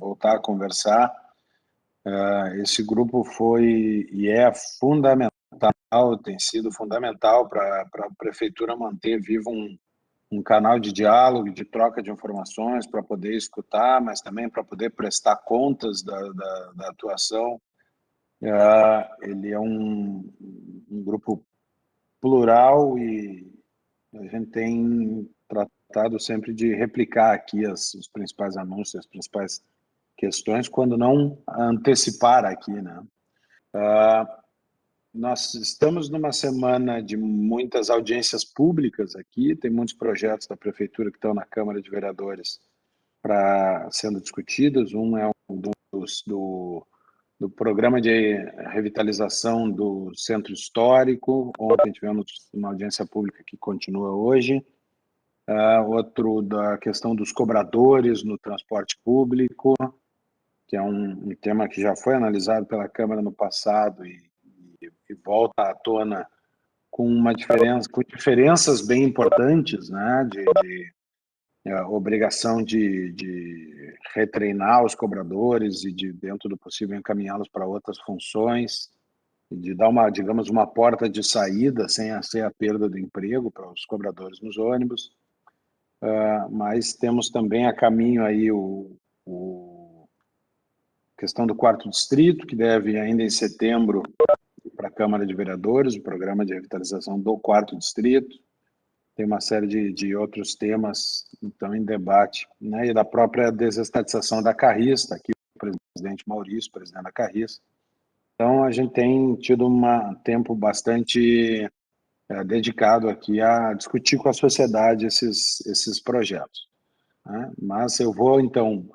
voltar a conversar. Esse grupo foi e é fundamental, tem sido fundamental para a Prefeitura manter vivo um canal de diálogo, de troca de informações, para poder escutar, mas também para poder prestar contas da atuação. Ele é um grupo plural e a gente tem tratado sempre de replicar aqui os principais anúncios, as principais questões, quando não antecipar aqui, né? Nós estamos numa semana de muitas audiências públicas aqui, tem muitos projetos da Prefeitura que estão na Câmara de Vereadores sendo discutidos. Um é do Programa de Revitalização do Centro Histórico. Ontem tivemos uma audiência pública que continua hoje. Outro da questão dos cobradores no transporte público, que é um tema que já foi analisado pela Câmara no passado e volta à tona com diferenças bem importantes, né, de obrigação de retreinar os cobradores e de, dentro do possível, encaminhá-los para outras funções, e de dar digamos, uma porta de saída sem ser a perda do emprego para os cobradores nos ônibus. Mas temos também a caminho aí questão do 4º Distrito, que deve ainda em setembro para a Câmara de Vereadores, o programa de revitalização do 4º Distrito. Tem uma série de outros temas então em debate, né? E da própria desestatização da Carris, aqui o presidente Maurício, presidente da Carris. Então a gente tem tido um tempo bastante dedicado aqui a discutir com a sociedade esses projetos, né? Mas eu vou então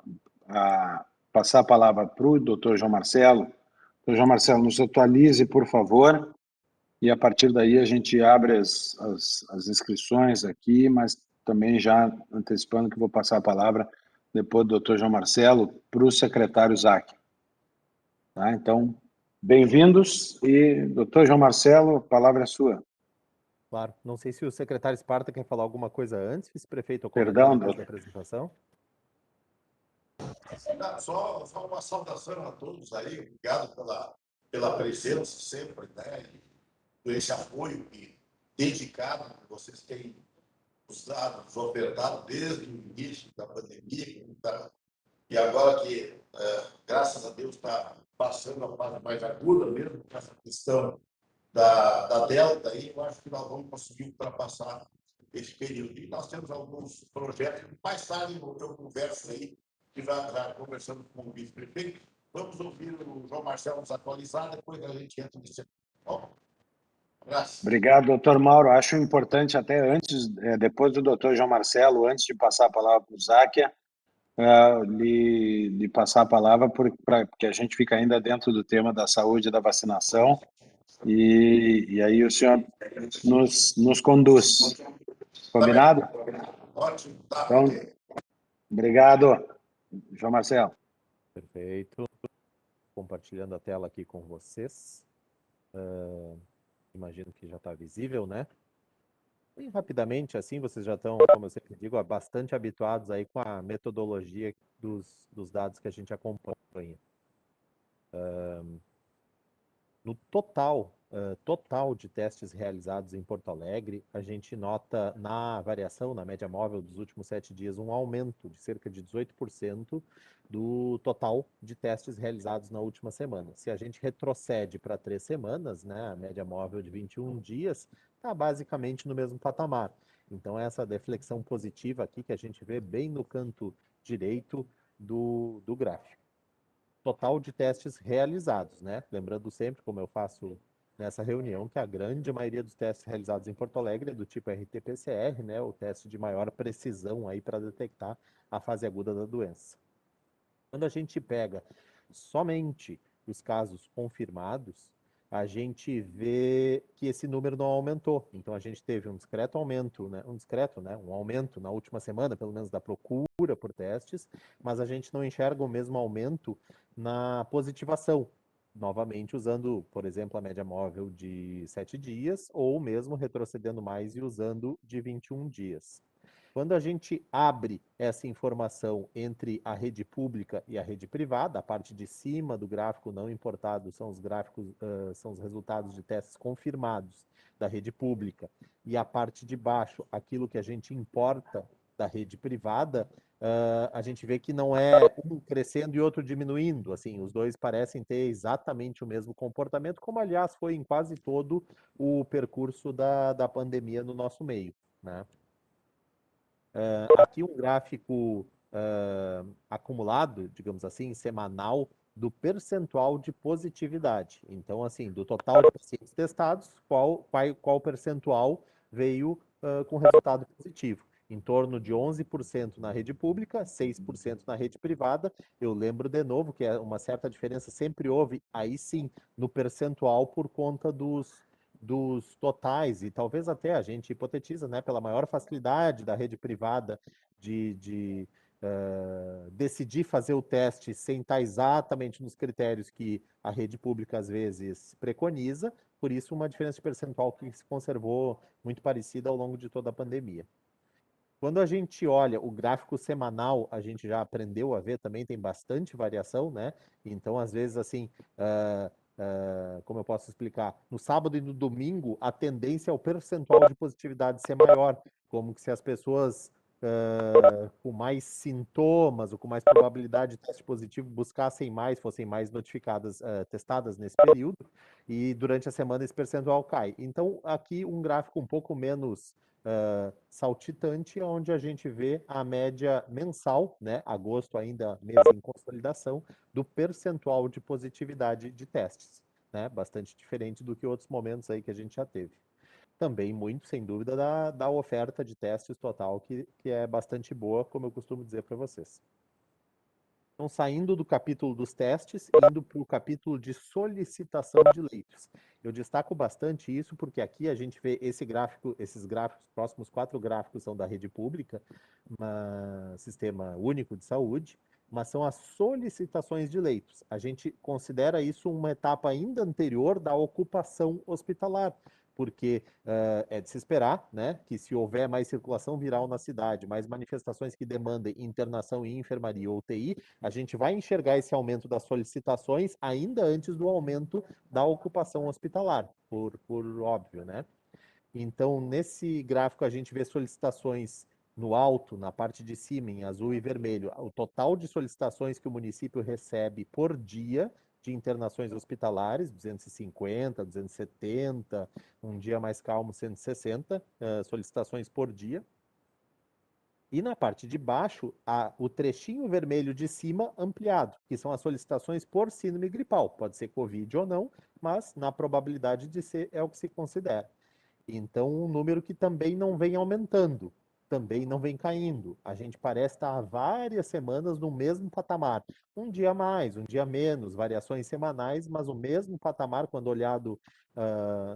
passar a palavra para o doutor João Marcelo. Doutor João Marcelo, nos atualize, por favor, e a partir daí a gente abre as inscrições aqui, mas também já antecipando que vou passar a palavra depois do doutor João Marcelo para o secretário Zac. Tá? Então, bem-vindos e, doutor João Marcelo, a palavra é sua. Claro, não sei se o secretário Esparta quer falar alguma coisa antes, vice-prefeito, ou Perdão, depois da apresentação. Só uma saudação a todos aí, obrigado pela presença sempre, né? Por esse apoio dedicado que vocês têm nos ofertado desde o início da pandemia, e agora que, graças a Deus, está passando a fase mais aguda mesmo, com essa questão da Delta, aí, eu acho que nós vamos conseguir ultrapassar esse período. E nós temos alguns projetos, mais tarde eu converso aí, que vai conversando com o vice-prefeito. Vamos ouvir o João Marcelo nos atualizar, depois a gente entra nesse... Bom, obrigado, doutor Mauro. Acho importante até antes, depois do doutor João Marcelo, antes de passar a palavra para o Záquia, lhe passar a palavra, porque a gente fica ainda dentro do tema da saúde e da vacinação, e aí o senhor nos conduz. Combinado? Ótimo, tá. Então, obrigado, João Marcelo. Perfeito. Compartilhando a tela aqui com vocês. Imagino que já está visível, né? E rapidamente, assim, vocês já estão, como eu sempre digo, bastante habituados aí com a metodologia dos dados que a gente acompanha. No total de testes realizados em Porto Alegre, a gente nota na variação, na média móvel dos últimos 7 dias, um aumento de cerca de 18% do total de testes realizados na última semana. Se a gente retrocede para 3 semanas, né, a média móvel de 21 dias, está basicamente no mesmo patamar. Então, essa deflexão positiva aqui que a gente vê bem no canto direito do gráfico. Total de testes realizados, né? Lembrando sempre, como eu faço nessa reunião, que a grande maioria dos testes realizados em Porto Alegre é do tipo RT-PCR, né? O teste de maior precisão aí para detectar a fase aguda da doença. Quando a gente pega somente os casos confirmados, a gente vê que esse número não aumentou. Então, a gente teve um discreto aumento, né? Um aumento na última semana, pelo menos, da procura por testes, mas a gente não enxerga o mesmo aumento na positivação, novamente usando, por exemplo, a média móvel de 7 dias, ou mesmo retrocedendo mais e usando de 21 dias. Quando a gente abre essa informação entre a rede pública e a rede privada, a parte de cima do gráfico não importado são os gráficos, são os resultados de testes confirmados da rede pública, e a parte de baixo, aquilo que a gente importa da rede privada, a gente vê que não é um crescendo e outro diminuindo. Assim, os dois parecem ter exatamente o mesmo comportamento, como aliás foi em quase todo o percurso da pandemia no nosso meio, né? Aqui um gráfico acumulado, digamos assim, semanal, do percentual de positividade. Então, assim, do total de pacientes testados, qual percentual veio com resultado positivo? Em torno de 11% na rede pública, 6% na rede privada. Eu lembro de novo que uma certa diferença sempre houve, aí sim, no percentual por conta dos totais, e talvez até a gente hipotetiza, né, pela maior facilidade da rede privada de decidir fazer o teste sem estar exatamente nos critérios que a rede pública às vezes preconiza, por isso uma diferença de percentual que se conservou muito parecida ao longo de toda a pandemia. Quando a gente olha o gráfico semanal, a gente já aprendeu a ver também, tem bastante variação, né? Então, às vezes, assim, como eu posso explicar? No sábado e no domingo, a tendência é o percentual de positividade ser maior, como que se as pessoas com mais sintomas ou com mais probabilidade de teste positivo buscassem mais, fossem mais notificadas, testadas nesse período, e durante a semana esse percentual cai. Então, aqui um gráfico um pouco menos saltitante, onde a gente vê a média mensal, né, agosto ainda mês em consolidação, do percentual de positividade de testes, né, bastante diferente do que outros momentos aí que a gente já teve. Também muito, sem dúvida, da oferta de testes total, que é bastante boa, como eu costumo dizer para vocês. Então, saindo do capítulo dos testes, indo para o capítulo de solicitação de leitos. Eu destaco bastante isso porque aqui a gente vê esses gráficos, próximos 4 gráficos são da rede pública, sistema único de saúde, mas são as solicitações de leitos. A gente considera isso uma etapa ainda anterior da ocupação hospitalar, porque é de se esperar, né, que se houver mais circulação viral na cidade, mais manifestações que demandem internação em enfermaria ou UTI, a gente vai enxergar esse aumento das solicitações ainda antes do aumento da ocupação hospitalar, por óbvio, né? Então, nesse gráfico, a gente vê solicitações no alto, na parte de cima, em azul e vermelho, o total de solicitações que o município recebe por dia de internações hospitalares, 250, 270, um dia mais calmo, 160 solicitações por dia. E na parte de baixo, o trechinho vermelho de cima ampliado, que são as solicitações por síndrome gripal. Pode ser Covid ou não, mas na probabilidade de ser é o que se considera. Então, um número que também não vem aumentando, também não vem caindo. A gente parece estar há várias semanas no mesmo patamar. Um dia mais, um dia menos, variações semanais, mas o mesmo patamar, quando olhado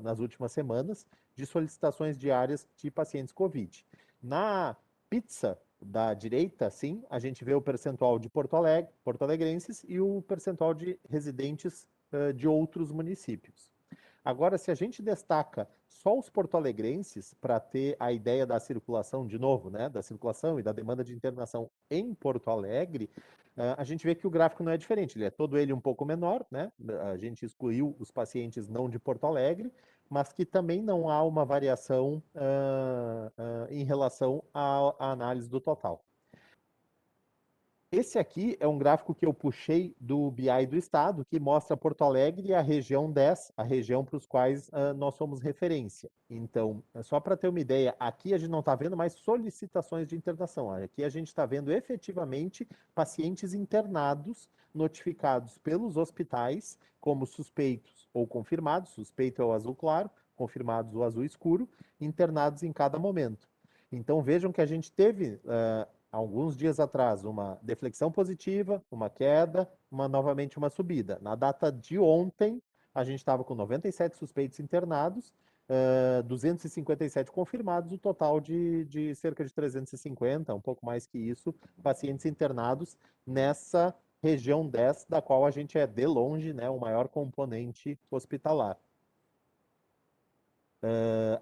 nas últimas semanas, de solicitações diárias de pacientes Covid. Na pizza da direita, sim, a gente vê o percentual de porto-alegrenses e o percentual de residentes de outros municípios. Agora, se a gente destaca só os porto-alegrenses para ter a ideia da circulação, de novo, né, da circulação e da demanda de internação em Porto Alegre, a gente vê que o gráfico não é diferente, ele é todo ele um pouco menor, né? A gente excluiu os pacientes não de Porto Alegre, mas que também não há uma variação em relação à análise do total. Esse aqui é um gráfico que eu puxei do BI do Estado, que mostra Porto Alegre e a região 10, a região para os quais nós somos referência. Então, só para ter uma ideia, aqui a gente não está vendo mais solicitações de internação, aqui a gente está vendo efetivamente pacientes internados, notificados pelos hospitais como suspeitos ou confirmados, suspeito é o azul claro, confirmados o azul escuro, internados em cada momento. Então, vejam que a gente teve alguns dias atrás, uma deflexão positiva, uma queda, novamente uma subida. Na data de ontem, a gente estava com 97 suspeitos internados, 257 confirmados, o total de cerca de 350, um pouco mais que isso, pacientes internados nessa região 10, da qual a gente é, de longe, né, o maior componente hospitalar.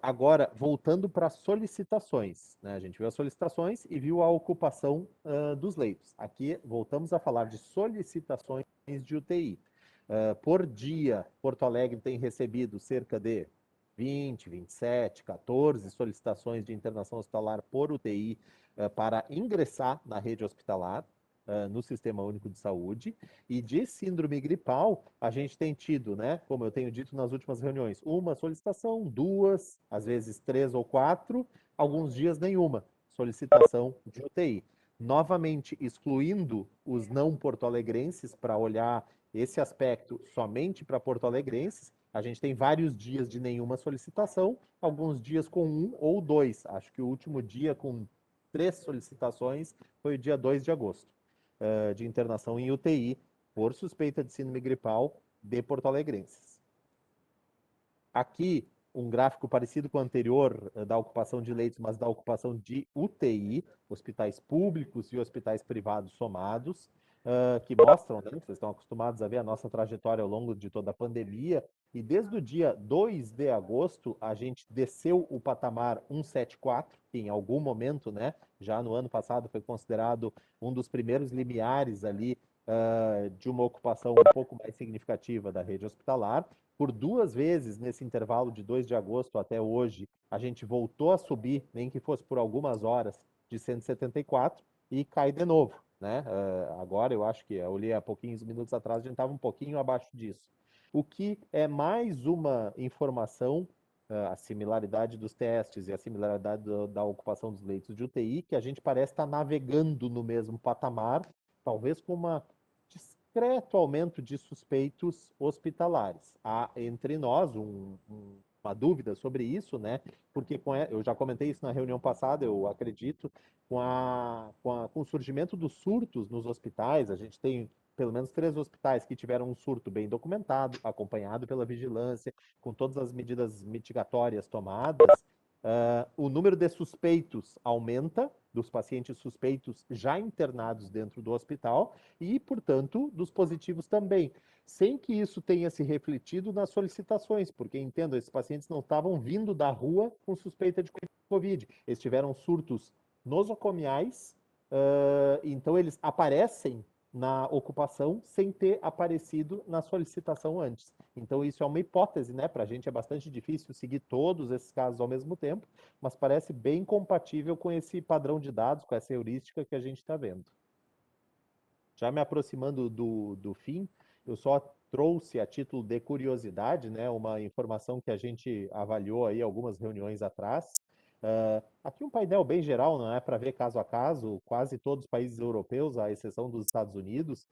Agora, voltando para solicitações, né? A gente viu as solicitações e viu a ocupação dos leitos. Aqui, voltamos a falar de solicitações de UTI. Por dia, Porto Alegre tem recebido cerca de 20, 27, 14 solicitações de internação hospitalar por UTI para ingressar na rede hospitalar, no Sistema Único de Saúde. E de síndrome gripal, a gente tem tido, né, como eu tenho dito nas últimas reuniões, uma solicitação, duas, às vezes 3 ou 4, alguns dias nenhuma solicitação de UTI. Novamente, excluindo os não porto-alegrenses para olhar esse aspecto somente para porto-alegrenses, a gente tem vários dias de nenhuma solicitação, alguns dias com 1 ou 2. Acho que o último dia com 3 solicitações foi o dia 2 de agosto, de internação em UTI por suspeita de síndrome gripal de porto-alegrenses. Aqui, um gráfico parecido com o anterior, da ocupação de leitos, mas da ocupação de UTI, hospitais públicos e hospitais privados somados, que mostram, né, vocês estão acostumados a ver a nossa trajetória ao longo de toda a pandemia, e desde o dia 2 de agosto, a gente desceu o patamar 174, que em algum momento, né, já no ano passado foi considerado um dos primeiros limiares ali de uma ocupação um pouco mais significativa da rede hospitalar. Por 2 vezes nesse intervalo de 2 de agosto até hoje, a gente voltou a subir, nem que fosse por algumas horas, de 174 e cai de novo, né? Agora eu acho que eu olhei há pouquinhos minutos atrás, a gente estava um pouquinho abaixo disso. O que é mais uma informação, a similaridade dos testes e a similaridade da ocupação dos leitos de UTI, que a gente parece estar navegando no mesmo patamar, talvez com uma discreto aumento de suspeitos hospitalares. Há entre nós uma dúvida sobre isso, né? Porque eu já comentei isso na reunião passada, eu acredito, com o surgimento dos surtos nos hospitais, a gente tem pelo menos 3 hospitais que tiveram um surto bem documentado, acompanhado pela vigilância, com todas as medidas mitigatórias tomadas. O número de suspeitos aumenta, dos pacientes suspeitos já internados dentro do hospital, e, portanto, dos positivos também, sem que isso tenha se refletido nas solicitações, porque, entendo, esses pacientes não estavam vindo da rua com suspeita de Covid, eles tiveram surtos nosocomiais, então eles aparecem na ocupação sem ter aparecido na solicitação antes. Então isso é uma hipótese, né? Para a gente é bastante difícil seguir todos esses casos ao mesmo tempo, mas parece bem compatível com esse padrão de dados, com essa heurística que a gente está vendo. Já me aproximando do fim, eu só trouxe a título de curiosidade, né, uma informação que a gente avaliou aí algumas reuniões atrás. Aqui um painel bem geral, não é para ver caso a caso, quase todos os países europeus, à exceção dos Estados Unidos,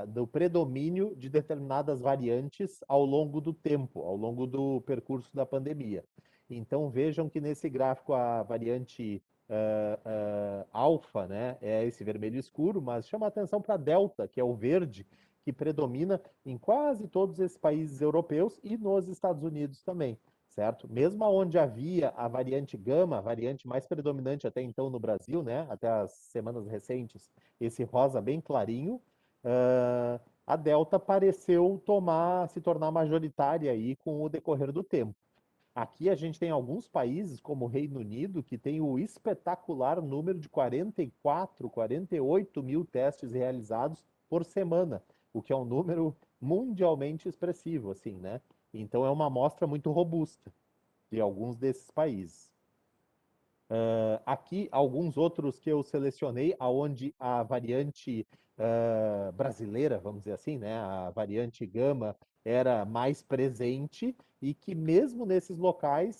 do predomínio de determinadas variantes ao longo do tempo, ao longo do percurso da pandemia. Então vejam que nesse gráfico a variante alfa, né, é esse vermelho escuro, mas chama a atenção para delta, que é o verde, que predomina em quase todos esses países europeus e nos Estados Unidos também, certo? Mesmo onde havia a variante gama, a variante mais predominante até então no Brasil, né, até as semanas recentes, esse rosa bem clarinho, a delta pareceu se tornar majoritária aí com o decorrer do tempo. Aqui a gente tem alguns países, como o Reino Unido, que tem o espetacular número de 44, 48 mil testes realizados por semana, o que é um número mundialmente expressivo, assim, né? Então é uma amostra muito robusta de alguns desses países. Aqui, alguns outros que eu selecionei, aonde a variante brasileira, vamos dizer assim, né, a variante gama era mais presente e que mesmo nesses locais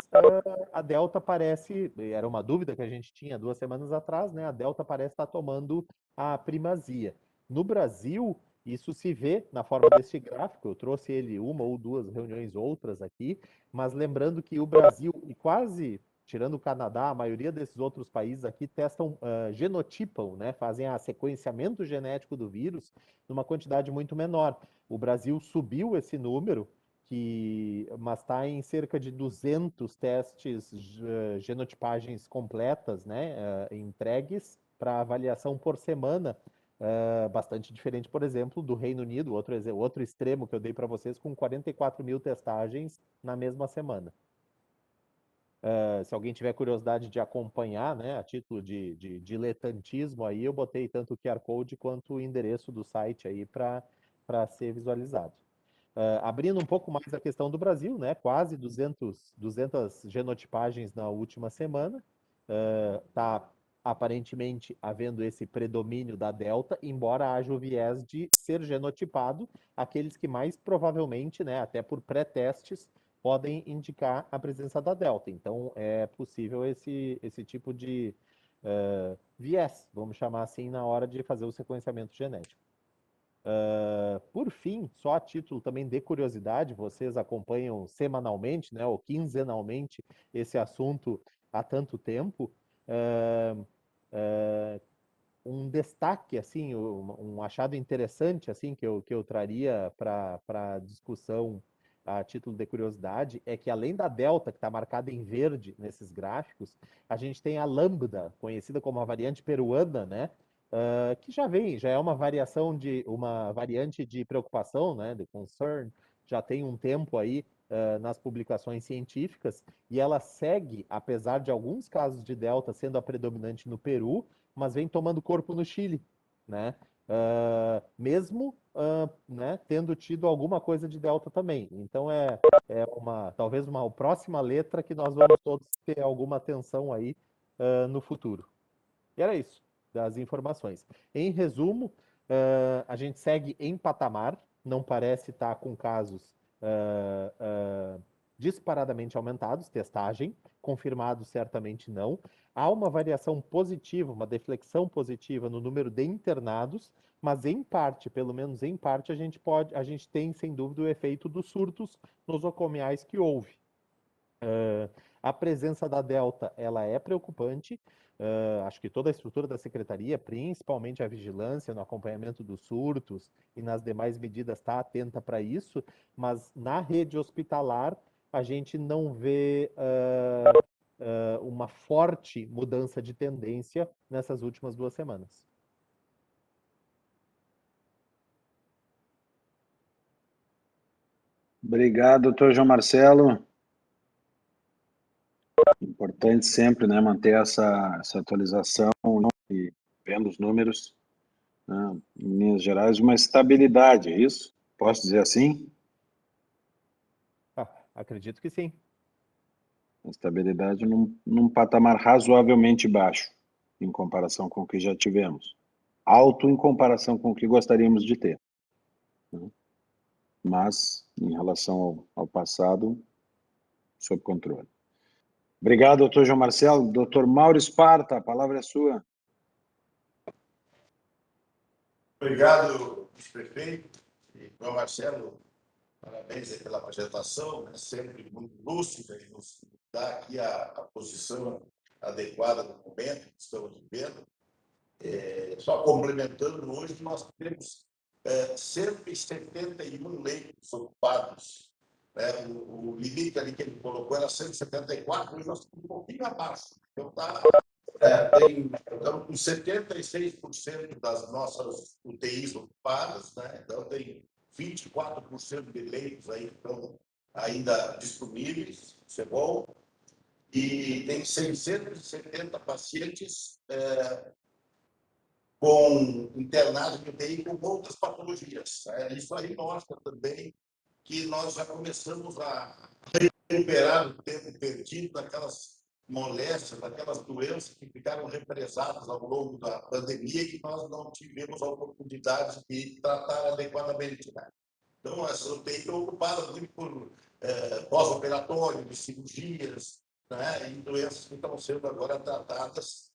a Delta parece, era uma dúvida que a gente tinha 2 semanas atrás, né, a Delta parece estar tomando a primazia. No Brasil, isso se vê na forma deste gráfico, eu trouxe ele uma ou 2 reuniões outras aqui, mas lembrando que o Brasil e quase tirando o Canadá, a maioria desses outros países aqui testam, genotipam, né, fazem sequenciamento genético do vírus numa quantidade muito menor. O Brasil subiu esse número, mas está em cerca de 200 testes, genotipagens completas, né, entregues para avaliação por semana, bastante diferente, por exemplo, do Reino Unido, outro extremo que eu dei para vocês, com 44 mil testagens na mesma semana. Se alguém tiver curiosidade de acompanhar, né, a título de diletantismo aí, eu botei tanto o QR Code quanto o endereço do site aí para ser visualizado. Abrindo um pouco mais a questão do Brasil, né, quase 200 genotipagens na última semana, está aparentemente havendo esse predomínio da Delta, embora haja o viés de ser genotipado aqueles que mais provavelmente, né, até por pré-testes, podem indicar a presença da Delta. Então, é possível esse tipo de viés, vamos chamar assim, na hora de fazer o sequenciamento genético. Por fim, só a título também de curiosidade, vocês acompanham semanalmente, né, ou quinzenalmente esse assunto há tanto tempo. Um destaque, assim, um achado interessante, assim, que eu traria para discussão a título de curiosidade, é que além da Delta, que está marcada em verde nesses gráficos, a gente tem a Lambda, conhecida como a variante peruana, né? Que já é uma variante de preocupação, né? De concern, já tem um tempo aí nas publicações científicas, e ela segue, apesar de alguns casos de Delta sendo a predominante no Peru, mas vem tomando corpo no Chile, né? Mesmo né, tendo tido alguma coisa de Delta também. Então talvez uma próxima letra que nós vamos todos ter alguma atenção aí no futuro. E era isso, das informações. Em resumo, a gente segue em patamar, não parece estar com casos disparadamente aumentados, testagem, confirmado certamente não. Há uma variação positiva, uma deflexão positiva no número de internados, mas em parte, pelo menos em parte, a gente tem sem dúvida o efeito dos surtos nosocomiais que houve. A presença da Delta, ela é preocupante. Acho que toda a estrutura da secretaria, principalmente a vigilância no acompanhamento dos surtos e nas demais medidas, está atenta para isso, mas na rede hospitalar a gente não vê uma forte mudança de tendência nessas últimas 2 semanas. Obrigado, doutor João Marcelo. Importante sempre, né, manter essa atualização e vendo os números, né, em linhas gerais, uma estabilidade, é isso? Posso dizer assim? Acredito que sim. Estabilidade num patamar razoavelmente baixo, em comparação com o que já tivemos. Alto em comparação com o que gostaríamos de ter, né? Mas, em relação ao passado, sob controle. Obrigado, doutor João Marcelo. Doutor Mauro Esparta, a palavra é sua. Obrigado, vice-prefeito. João Marcelo, parabéns aí pela apresentação, né? Sempre muito lúcida e nos dá aqui a posição adequada no momento que estamos vivendo. Só complementando, hoje nós temos 171 leitos ocupados, né? O limite ali que ele colocou era 174, e nós estamos um pouquinho abaixo. Então, estamos com 76% das nossas UTIs ocupadas, né? Então, tem 24% de leitos aí que estão ainda disponíveis, isso é bom. E tem 670 pacientes com internados de UTI com outras patologias. Isso aí mostra também que nós já começamos a recuperar o tempo perdido daquelas moléstias, daquelas doenças que ficaram represadas ao longo da pandemia e que nós não tivemos a oportunidade de tratar adequadamente, né? Então, essa UTI estão ocupadas muito por pós-operatório, de cirurgias, né, e doenças que estão sendo agora tratadas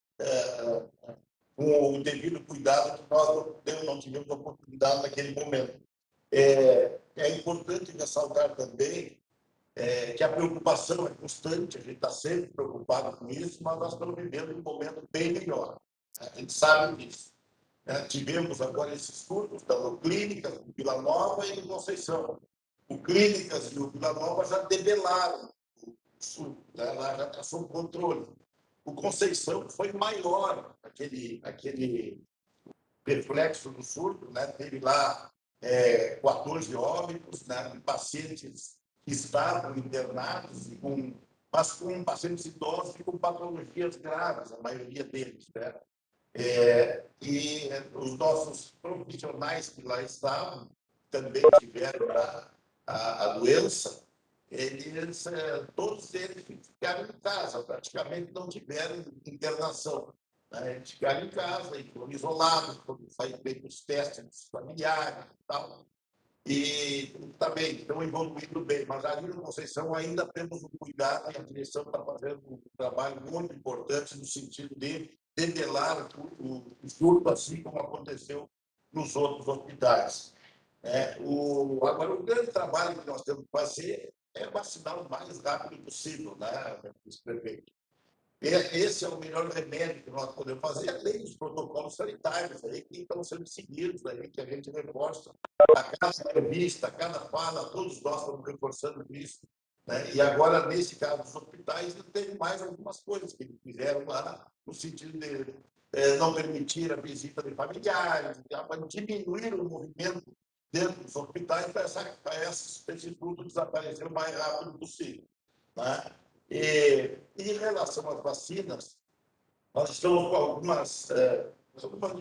com o devido cuidado que nós não tivemos a oportunidade naquele momento. É importante ressaltar também que a preocupação é constante, a gente está sempre preocupado com isso, mas nós estamos vivendo um momento bem melhor. A gente sabe disso. Tivemos agora esses surtos, então, Clínicas, o Vila Nova e o Conceição. O Clínicas e o Vila Nova já debelaram o surto, né? Lá já está sob controle. O Conceição foi maior, aquele reflexo do surto, né? Teve lá 14 óbitos, né? Pacientes que estavam internados e com mas com pacientes idosos e com patologias graves, a maioria deles, né? E os nossos profissionais que lá estavam também tiveram a doença, todos eles ficaram em casa, praticamente não tiveram internação. Né? Eles ficaram em casa, foram isolados, foram feitos os testes familiares e tal. E também estão evoluindo bem, mas ali na Conceição ainda temos um cuidado e a direção está fazendo um trabalho muito importante no sentido de debelar o surto, assim como aconteceu nos outros hospitais. Agora, o grande trabalho que nós temos que fazer é vacinar o mais rápido possível, né, prefeito? Esse é o melhor remédio que nós podemos fazer, além dos protocolos sanitários aí, que estão sendo seguidos, aí, que a gente reforça a cada entrevista, a cada fala, todos nós estamos reforçando isso. Né? E agora, nesse caso dos hospitais, tem mais algumas coisas que eles fizeram lá, no sentido de não permitir a visita de familiares, para diminuir o movimento dentro dos hospitais, para esse tudo desaparecer o mais rápido possível. Né? E em relação às vacinas, nós estamos com algumas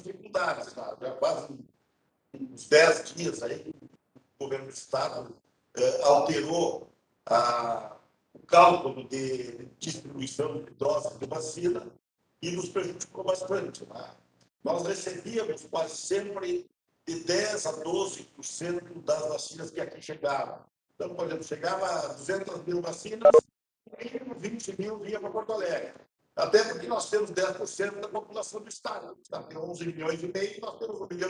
dificuldades. Tá? Já quase uns 10 dias aí, o governo do Estado alterou o cálculo de distribuição de doses de vacina e nos prejudicou bastante. Tá? Nós recebíamos quase sempre de 10% a 12% das vacinas que aqui chegavam. Então, por exemplo, chegava 200 mil vacinas, 20 mil vinha para Porto Alegre. Até porque nós temos 10% da população do Estado. O Estado tem 11 milhões e meio e nós temos 1,5 milhão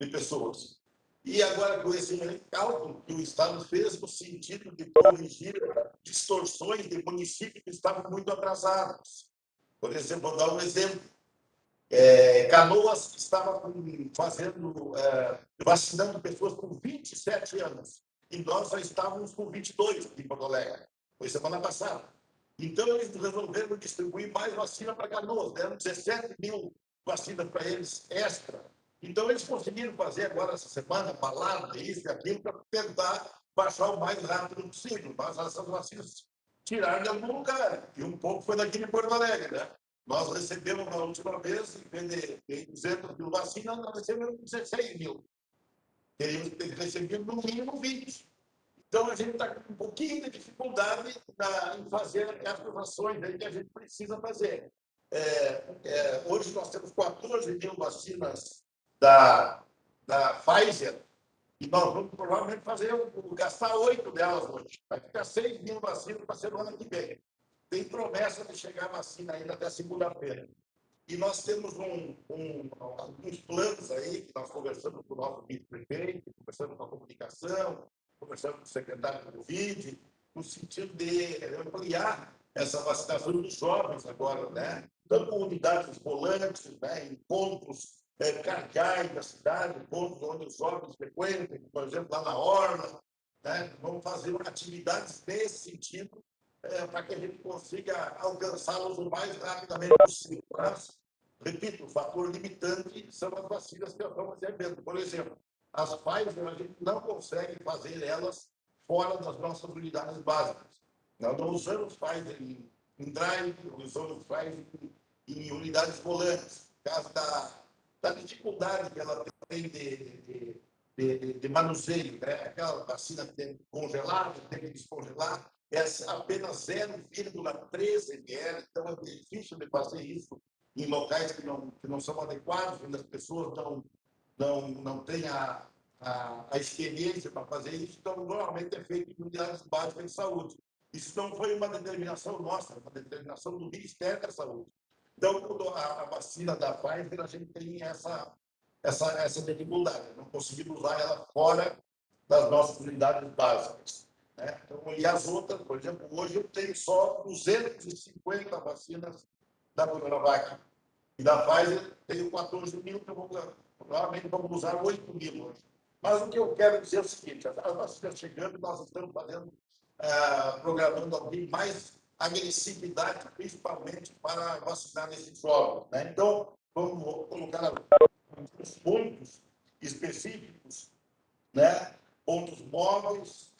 de pessoas. E agora, com esse cálculo que o Estado fez no sentido de corrigir distorções de municípios que estavam muito atrasados. Por exemplo, vou dar um exemplo. Canoas estava vacinando pessoas com 27 anos. E nós já estávamos com 22 em Porto Alegre. Foi semana passada. Então, eles resolveram distribuir mais vacina para Canoas. Deram 17 mil vacinas para eles extra. Então, eles conseguiram fazer agora, essa semana, balada, isso e aquilo, para tentar baixar o mais rápido possível. Mas essas vacinas tiraram de algum lugar. E um pouco foi daqui de Porto Alegre, né? Nós recebemos, na última vez, em vez de 200 mil vacinas, nós recebemos 16 mil. Teríamos recebido, no mínimo, 20. Então, a gente está com um pouquinho de dificuldade em fazer essas ações aí que a gente precisa fazer. Hoje, nós temos 14 mil vacinas da Pfizer, e nós vamos provavelmente gastar 8 delas hoje. Vai ficar 6 mil vacinas para a semana que vem. Tem promessa de chegar a vacina ainda até segunda-feira. E nós temos alguns planos aí, que nós conversamos com o nosso vice-prefeito, conversamos com a comunicação, conversamos com o secretário do Covid, no sentido de ampliar essa vacinação dos jovens agora, né? Tanto com unidades volantes, né? Em pontos cardeais da cidade, pontos onde os jovens frequentam, por exemplo, lá na Orla, né? Vamos fazer atividades nesse sentido, para que a gente consiga alcançá-los o mais rapidamente possível. Mas, repito, o fator limitante são as vacinas que nós estamos recebendo. Por exemplo, as Pfizer, a gente não consegue fazer elas fora das nossas unidades básicas. Nós não usamos Pfizer em drive, usamos Pfizer em unidades volantes, por causa da dificuldade que ela tem de manuseio, né? Aquela vacina que tem que congelar, tem que descongelar, é apenas 0,13 ml, então é difícil de fazer isso em locais que não são adequados, onde as pessoas não têm a experiência para fazer isso, então normalmente é feito em unidades básicas de saúde. Isso não foi uma determinação nossa, uma determinação do Ministério da Saúde. Então, a vacina da Pfizer, a gente tem essa dificuldade, não conseguimos usar ela fora das nossas unidades básicas. Né? Então, e as outras, por exemplo, hoje eu tenho só 250 vacinas da Coronavac. E da Pfizer tenho 14 mil, que provavelmente vamos usar 8 mil hoje. Mas o que eu quero dizer é o seguinte, as vacinas chegando, nós estamos programando alguém mais agressividade, principalmente para vacinar nesses jovens. Né? Então, vamos colocar alguns pontos específicos, né? Pontos móveis,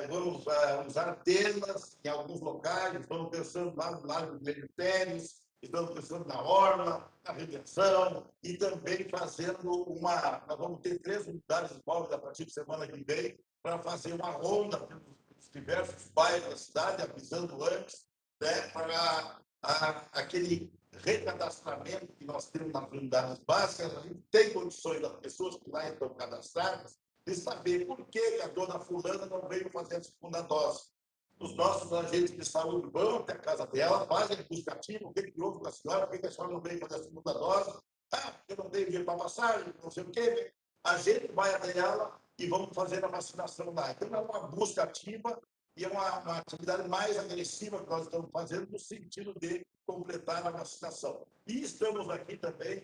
vamos usar tendas em alguns locais, estamos pensando lá no Lago do Lênin Pérez, estamos pensando na Orla, na Redenção, e também fazendo nós vamos ter 3 unidades móveis a partir de semana que vem, para fazer uma ronda pelos diversos bairros da cidade, avisando antes, né, para aquele recadastramento que nós temos nas unidades básicas. A gente tem condições das pessoas que lá estão cadastradas de saber por que a dona fulana não veio fazer a segunda dose. Os nossos agentes de saúde vão até a casa dela, fazem a buscativa, o que houve com a senhora, por que a senhora não veio fazer a segunda dose? Porque não tem dinheiro para passagem, não sei o quê. A gente vai até ela e vamos fazer a vacinação lá. Então, é uma busca ativa e é uma atividade mais agressiva que nós estamos fazendo no sentido de completar a vacinação. E estamos aqui também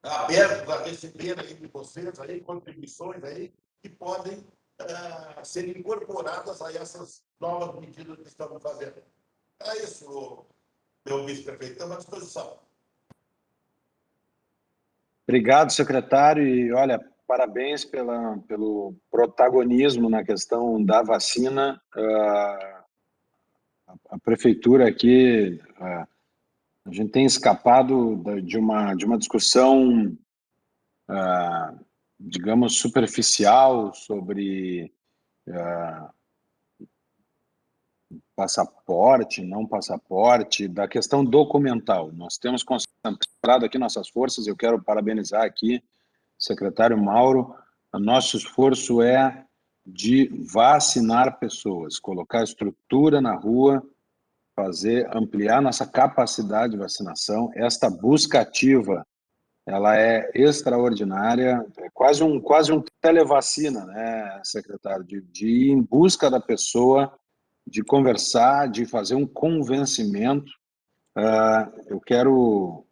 abertos a receber aí de vocês aí, contribuições aí, que podem ser incorporadas a essas novas medidas que estamos fazendo. É isso, meu vice-prefeito. Estamos à disposição. Obrigado, secretário. E, olha, parabéns pelo protagonismo na questão da vacina. A prefeitura aqui, a gente tem escapado de uma discussão, digamos, superficial sobre passaporte, não passaporte, da questão documental. Nós temos concentrado aqui nossas forças, eu quero parabenizar aqui o secretário Mauro. O nosso esforço é de vacinar pessoas, colocar estrutura na rua, ampliar nossa capacidade de vacinação. Esta busca ativa, ela é extraordinária, é quase um televacina, né, secretário, de ir em busca da pessoa, de conversar, de fazer um convencimento. Eu quero,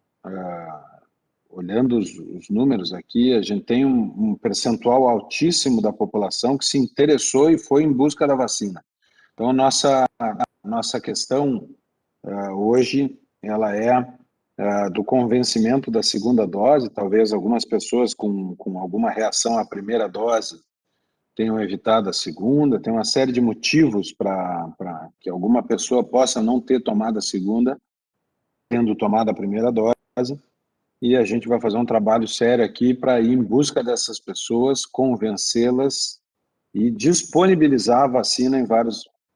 olhando os números aqui, a gente tem um percentual altíssimo da população que se interessou e foi em busca da vacina. Então, a nossa questão hoje, ela é do convencimento da segunda dose. Talvez algumas pessoas com alguma reação à primeira dose tenham evitado a segunda, tem uma série de motivos para que alguma pessoa possa não ter tomado a segunda, tendo tomado a primeira dose, e a gente vai fazer um trabalho sério aqui para ir em busca dessas pessoas, convencê-las e disponibilizar a vacina em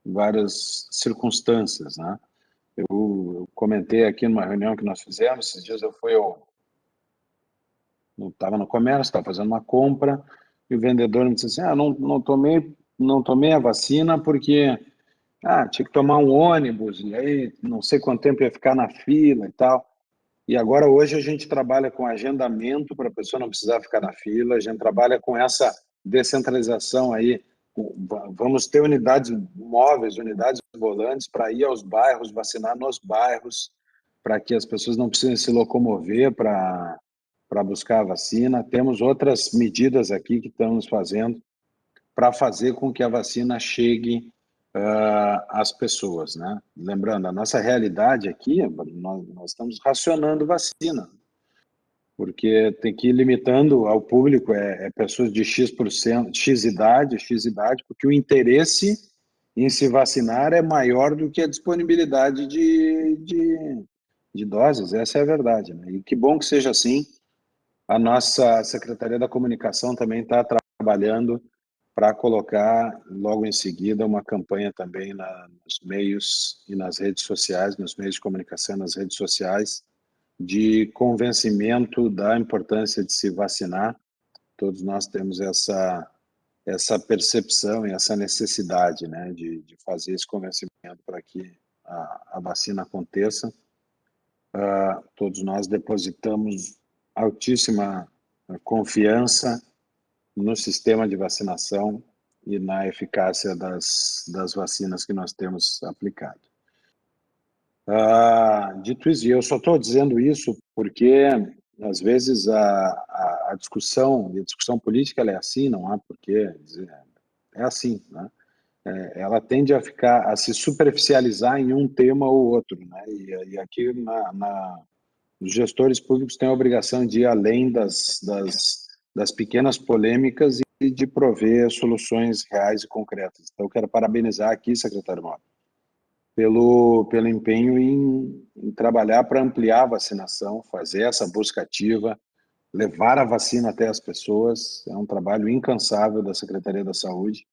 várias circunstâncias, né? Eu comentei aqui numa reunião que nós fizemos, esses dias eu estava no comércio, estava fazendo uma compra, e o vendedor me disse assim, não tomei a vacina porque tinha que tomar um ônibus, e aí não sei quanto tempo ia ficar na fila e tal. E agora, hoje, a gente trabalha com agendamento para a pessoa não precisar ficar na fila, a gente trabalha com essa descentralização aí, vamos ter unidades móveis, unidades volantes para ir aos bairros, vacinar nos bairros, para que as pessoas não precisem se locomover para buscar a vacina. Temos outras medidas aqui que estamos fazendo para fazer com que a vacina chegue às pessoas, né? Lembrando, a nossa realidade aqui, nós estamos racionando vacina, porque tem que ir limitando ao público, pessoas de X idade, porque o interesse em se vacinar é maior do que a disponibilidade de doses, essa é a verdade, né? E que bom que seja assim. A nossa Secretaria da Comunicação também está trabalhando para colocar logo em seguida uma campanha também nos meios e nas redes sociais, nos meios de comunicação, nas redes sociais, de convencimento da importância de se vacinar. Todos nós temos essa percepção e essa necessidade, né, de fazer esse convencimento para que a vacina aconteça. Todos nós depositamos altíssima confiança no sistema de vacinação e na eficácia das vacinas que nós temos aplicado. Dito isso, e eu só estou dizendo isso porque, às vezes, a discussão política ela é assim, não há porquê dizer, é assim, né? Ela tende a se superficializar em um tema ou outro, né? E aqui os gestores públicos têm a obrigação de ir além das pequenas polêmicas de prover soluções reais e concretas. Então, quero parabenizar aqui, secretário Mauro, pelo empenho em trabalhar para ampliar a vacinação, fazer essa busca ativa, levar a vacina até as pessoas. É um trabalho incansável da Secretaria da Saúde,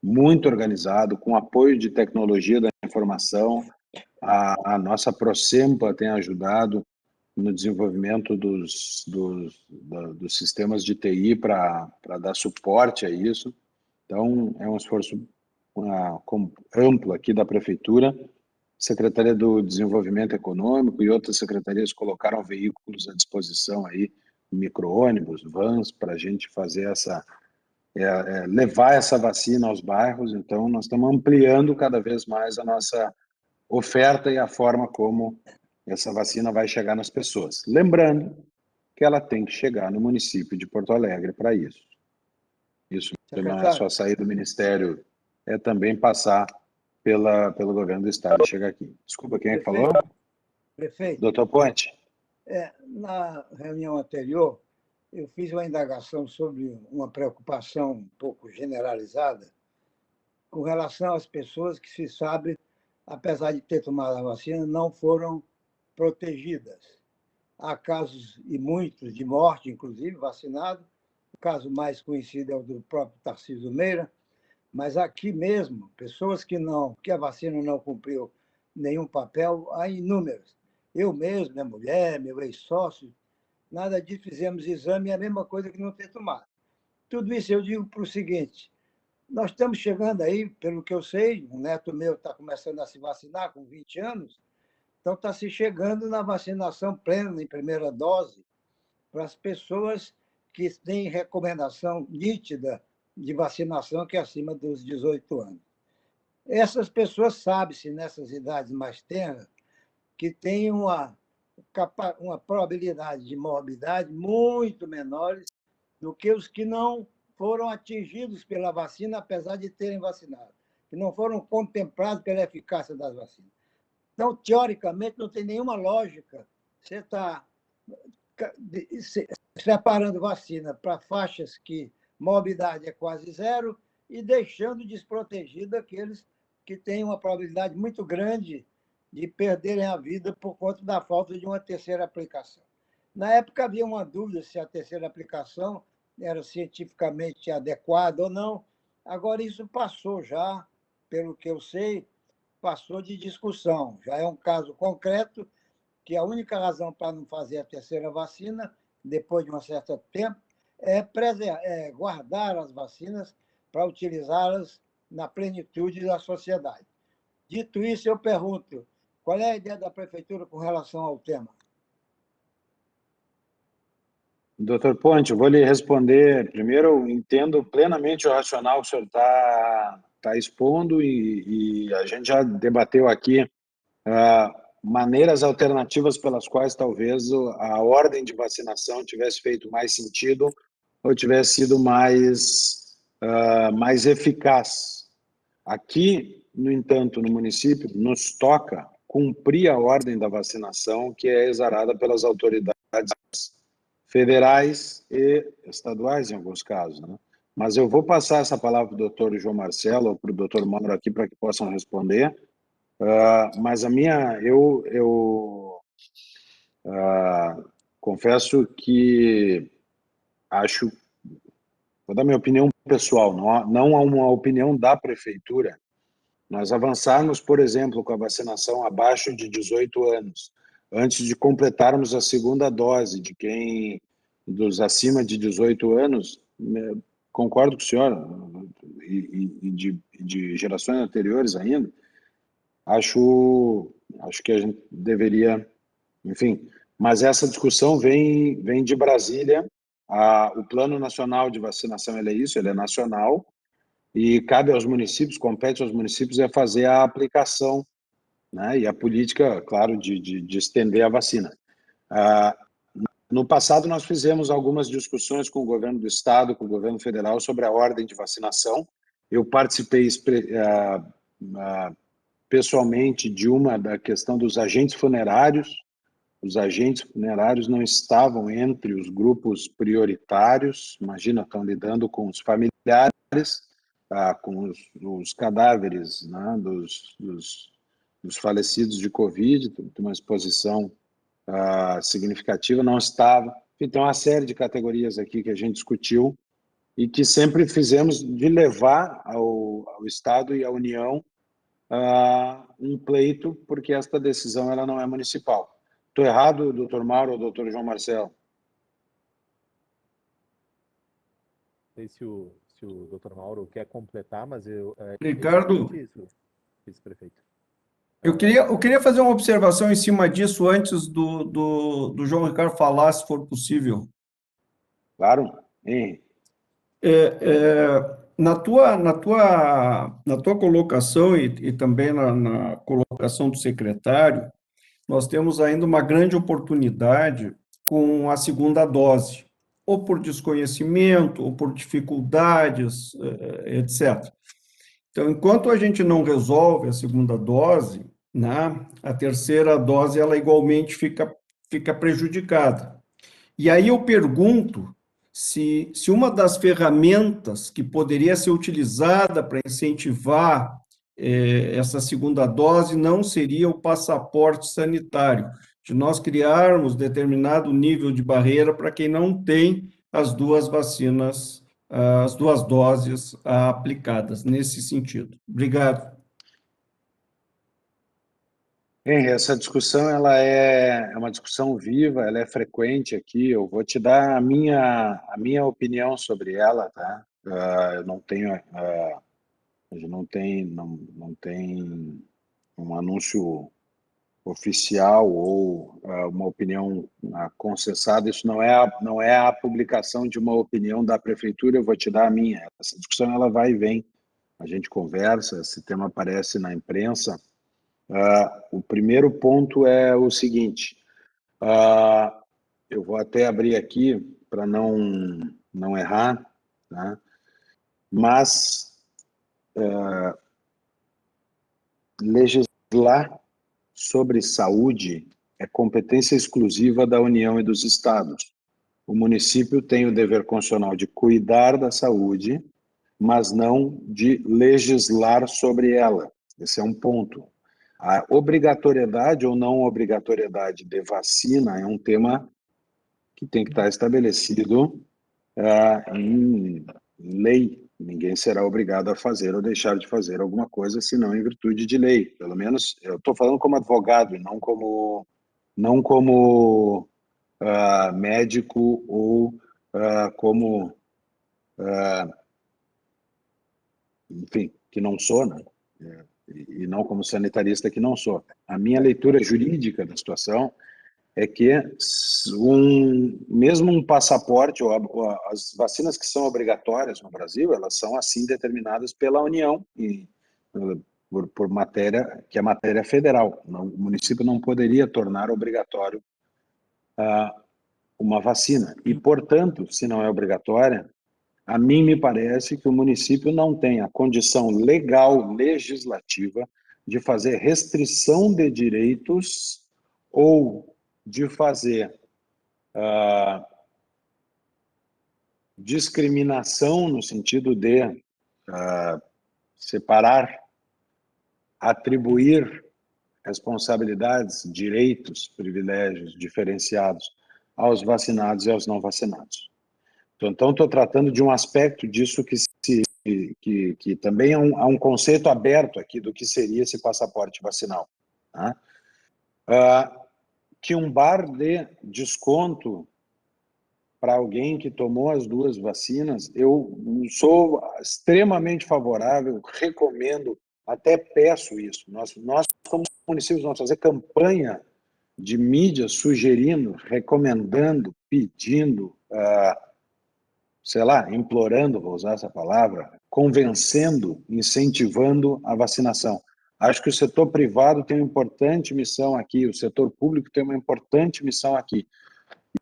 muito organizado, com apoio de tecnologia da informação. A nossa Procempa tem ajudado no desenvolvimento dos sistemas de TI para dar suporte a isso. Então, é um esforço amplo aqui da Prefeitura. Secretaria do Desenvolvimento Econômico e outras secretarias colocaram veículos à disposição aí, micro-ônibus, vans, para a gente fazer levar essa vacina aos bairros. Então, nós estamos ampliando cada vez mais a nossa oferta e a forma como essa vacina vai chegar nas pessoas. Lembrando que ela tem que chegar no município de Porto Alegre para isso. Isso não é só sair do Ministério, é também passar pelo governo do Estado e chegar aqui. Desculpa, quem é que falou? Prefeito. Doutor Ponte. Na reunião anterior, eu fiz uma indagação sobre uma preocupação um pouco generalizada com relação às pessoas que, se sabe, apesar de ter tomado a vacina, não foram protegidas. Há casos, e muitos, de morte, inclusive, vacinado. O caso mais conhecido é o do próprio Tarcísio Meira, mas aqui mesmo, pessoas que a vacina não cumpriu nenhum papel, há inúmeras. Eu mesmo, minha mulher, meu ex-sócio, nada disso, fizemos exame, é a mesma coisa que não ter tomado. Tudo isso eu digo para o seguinte: nós estamos chegando aí, pelo que eu sei, um neto meu está começando a se vacinar com 20 anos, então está se chegando na vacinação plena, em primeira dose, para as pessoas que têm recomendação nítida de vacinação, que é acima dos 18 anos. Essas pessoas, sabe-se, nessas idades mais tenras, que têm uma probabilidade de morbidade muito menores do que os que não foram atingidos pela vacina, apesar de terem vacinado, que não foram contemplados pela eficácia das vacinas. Então, teoricamente, não tem nenhuma lógica você está separando vacina para faixas que morbidade é quase zero e deixando desprotegido aqueles que têm uma probabilidade muito grande de perderem a vida por conta da falta de uma terceira aplicação. Na época havia uma dúvida se a terceira aplicação era cientificamente adequada ou não. Agora isso passou já, pelo que eu sei, passou de discussão. Já é um caso concreto que a única razão para não fazer a terceira vacina, depois de um certo tempo, é guardar as vacinas para utilizá-las na plenitude da sociedade. Dito isso, eu pergunto, qual é a ideia da Prefeitura com relação ao tema? Doutor Ponte, eu vou lhe responder. Primeiro, eu entendo plenamente o racional que o senhor está expondo e a gente já debateu aqui maneiras alternativas pelas quais talvez a ordem de vacinação tivesse feito mais sentido ou tivesse sido mais eficaz. Aqui, no entanto, no município, nos toca cumprir a ordem da vacinação que é exarada pelas autoridades federais e estaduais, em alguns casos, né? Mas eu vou passar essa palavra para o doutor João Marcelo ou para o doutor Mauro aqui para que possam responder. Mas eu confesso que acho, vou dar minha opinião pessoal, não há uma opinião da Prefeitura. Nós avançarmos, por exemplo, com a vacinação abaixo de 18 anos, antes de completarmos a segunda dose de quem dos acima de 18 anos, concordo com o senhor, e de gerações anteriores ainda, acho que a gente deveria, enfim, mas essa discussão vem de Brasília. O Plano Nacional de Vacinação, ele é nacional, e cabe aos municípios, compete aos municípios fazer a aplicação, né, e a política, claro, de estender a vacina. No passado, nós fizemos algumas discussões com o governo do Estado, com o governo federal, sobre a ordem de vacinação. Eu participei pessoalmente da questão dos agentes funerários, os agentes funerários não estavam entre os grupos prioritários. Imagina, estão lidando com os familiares, com os cadáveres, né, dos falecidos de Covid, tem uma exposição significativa, não estava. Então, uma série de categorias aqui que a gente discutiu e que sempre fizemos de levar ao Estado e à União um pleito, porque esta decisão ela não é municipal. Estou errado, doutor Mauro ou doutor João Marcelo? Não sei se o doutor Mauro quer completar, mas Ricardo, isso, vice-prefeito. eu queria fazer uma observação em cima disso antes do João Ricardo falar, se for possível. Claro. Hein? Na tua colocação e também na colocação do secretário, nós temos ainda uma grande oportunidade com a segunda dose, ou por desconhecimento, ou por dificuldades, etc. Então, enquanto a gente não resolve a segunda dose, né, a terceira dose ela igualmente fica prejudicada. E aí eu pergunto se uma das ferramentas que poderia ser utilizada para incentivar essa segunda dose não seria o passaporte sanitário, de nós criarmos determinado nível de barreira para quem não tem as duas vacinas, as duas doses aplicadas, nesse sentido. Obrigado. Essa discussão ela é uma discussão viva, ela é frequente aqui. Eu vou te dar a minha opinião sobre ela, tá? Eu não tenho, a gente não tem um anúncio oficial ou uma opinião concessada. Isso não é a publicação de uma opinião da prefeitura. Eu vou te dar a minha. Essa discussão ela vai e vem. A gente conversa, esse tema aparece na imprensa. O primeiro ponto é o seguinte, eu vou até abrir aqui para não errar, tá? Mas legislar sobre saúde é competência exclusiva da União e dos Estados. O município tem o dever constitucional de cuidar da saúde, mas não de legislar sobre ela. Esse é um ponto. A obrigatoriedade ou não obrigatoriedade de vacina é um tema que tem que estar estabelecido em lei. Ninguém será obrigado a fazer ou deixar de fazer alguma coisa, senão em virtude de lei. Pelo menos eu estou falando como advogado e não como médico ou como, enfim, que não sou, né? E não como sanitarista que não sou. A minha leitura jurídica da situação é que mesmo um passaporte, ou as vacinas que são obrigatórias no Brasil, elas são assim determinadas pela União, e por matéria, que é matéria federal. O município não poderia tornar obrigatório uma vacina. E, portanto, se não é obrigatória, a mim me parece que o município não tem a condição legal, legislativa, de fazer restrição de direitos ou de fazer discriminação no sentido de separar, atribuir responsabilidades, direitos, privilégios diferenciados aos vacinados e aos não vacinados. Então, estou tratando de um aspecto disso que também há um conceito aberto aqui do que seria esse passaporte vacinal. Tá? Que um bar dê desconto para alguém que tomou as duas vacinas, eu sou extremamente favorável, recomendo, até peço isso. Nós como municípios, vamos fazer campanha de mídia sugerindo, recomendando, pedindo, sei lá, implorando, vou usar essa palavra, convencendo, incentivando a vacinação. Acho que o setor privado tem uma importante missão aqui, o setor público tem uma importante missão aqui.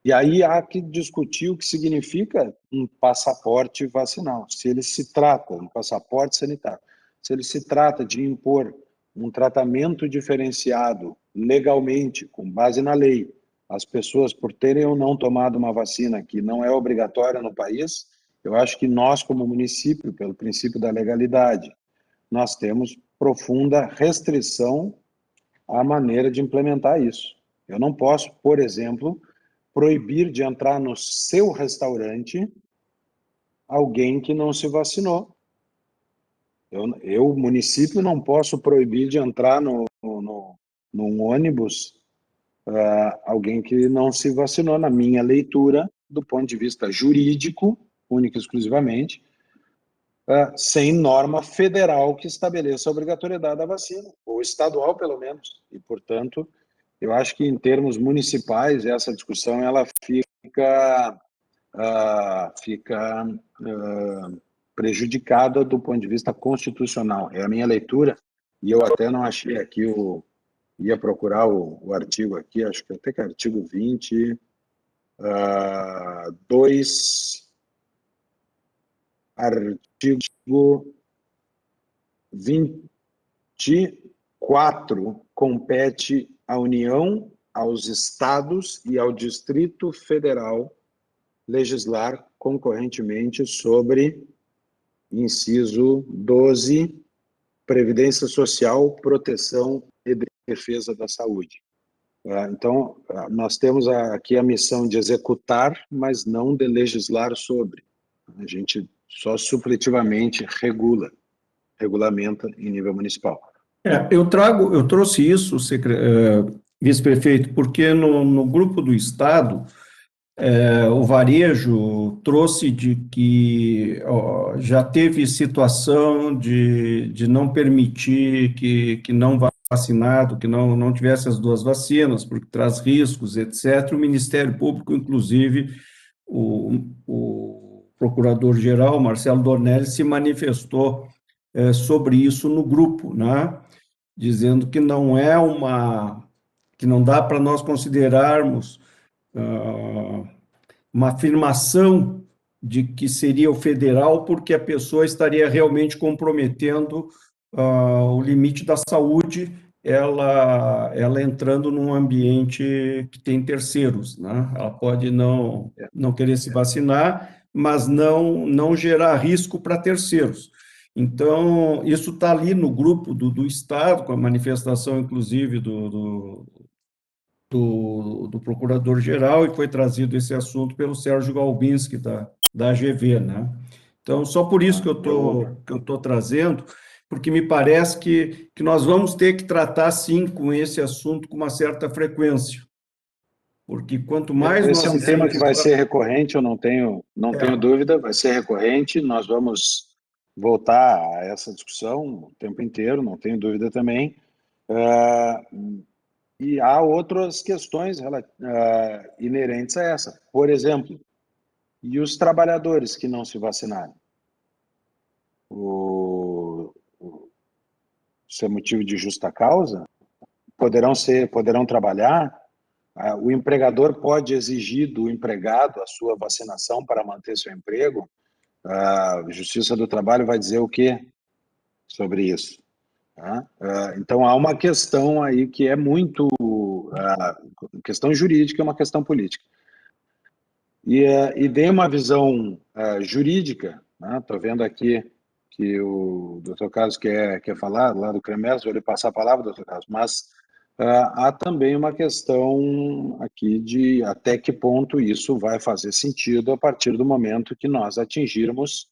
E aí há que discutir o que significa um passaporte vacinal. Se ele se trata, um passaporte sanitário, se ele se trata de impor um tratamento diferenciado legalmente, com base na lei, as pessoas, por terem ou não tomado uma vacina que não é obrigatória no país, eu acho que nós, como município, pelo princípio da legalidade, nós temos profunda restrição à maneira de implementar isso. Eu não posso, por exemplo, proibir de entrar no seu restaurante alguém que não se vacinou. Eu, município, não posso proibir de entrar num ônibus alguém que não se vacinou, na minha leitura, do ponto de vista jurídico, única e exclusivamente, sem norma federal que estabeleça a obrigatoriedade da vacina, ou estadual, pelo menos. E, portanto, eu acho que, em termos municipais, essa discussão ela fica prejudicada do ponto de vista constitucional. É a minha leitura, e eu até não achei aqui ia procurar o artigo aqui, acho que até que é artigo 20, 2, artigo 24, compete à União, aos estados e ao Distrito Federal legislar concorrentemente sobre, inciso 12, Previdência Social, Proteção e Defesa da Saúde. Então, nós temos aqui a missão de executar, mas não de legislar sobre. A gente só supletivamente regulamenta em nível municipal. Eu trouxe isso, vice-prefeito, porque no grupo do Estado, o varejo trouxe de que já teve situação de não permitir que não vacinado, que não tivesse as duas vacinas, porque traz riscos, etc. O Ministério Público, inclusive, o procurador-geral, Marcelo Dornelles, se manifestou sobre isso no grupo, né? Dizendo que que não dá para nós considerarmos uma afirmação de que seria o federal, porque a pessoa estaria realmente comprometendo o limite da saúde, ela entrando num ambiente que tem terceiros, né? Ela pode não querer se vacinar, mas não gerar risco para terceiros. Então, isso está ali no grupo do Estado, com a manifestação, inclusive, do procurador-geral, e foi trazido esse assunto pelo Sérgio Galbinski, da AGV, né? Então, só por isso que eu tô trazendo, porque me parece que nós vamos ter que tratar, sim, com esse assunto com uma certa frequência, porque quanto mais Esse nós... é um tema que vai ser recorrente, eu não tenho dúvida, vai ser recorrente, nós vamos voltar a essa discussão o tempo inteiro, não tenho dúvida também. E há outras questões inerentes a essa. Por exemplo, e os trabalhadores que não se vacinaram? Isso é motivo de justa causa? Poderão trabalhar? O empregador pode exigir do empregado a sua vacinação para manter seu emprego? A Justiça do Trabalho vai dizer o quê sobre isso? Então, há uma questão aí que é muito... questão jurídica, é uma questão política. E dei uma visão jurídica, estou vendo aqui que o doutor Carlos quer falar, lá do CREMERS, vou lhe passar a palavra, doutor Carlos, mas há também uma questão aqui de até que ponto isso vai fazer sentido a partir do momento que nós atingirmos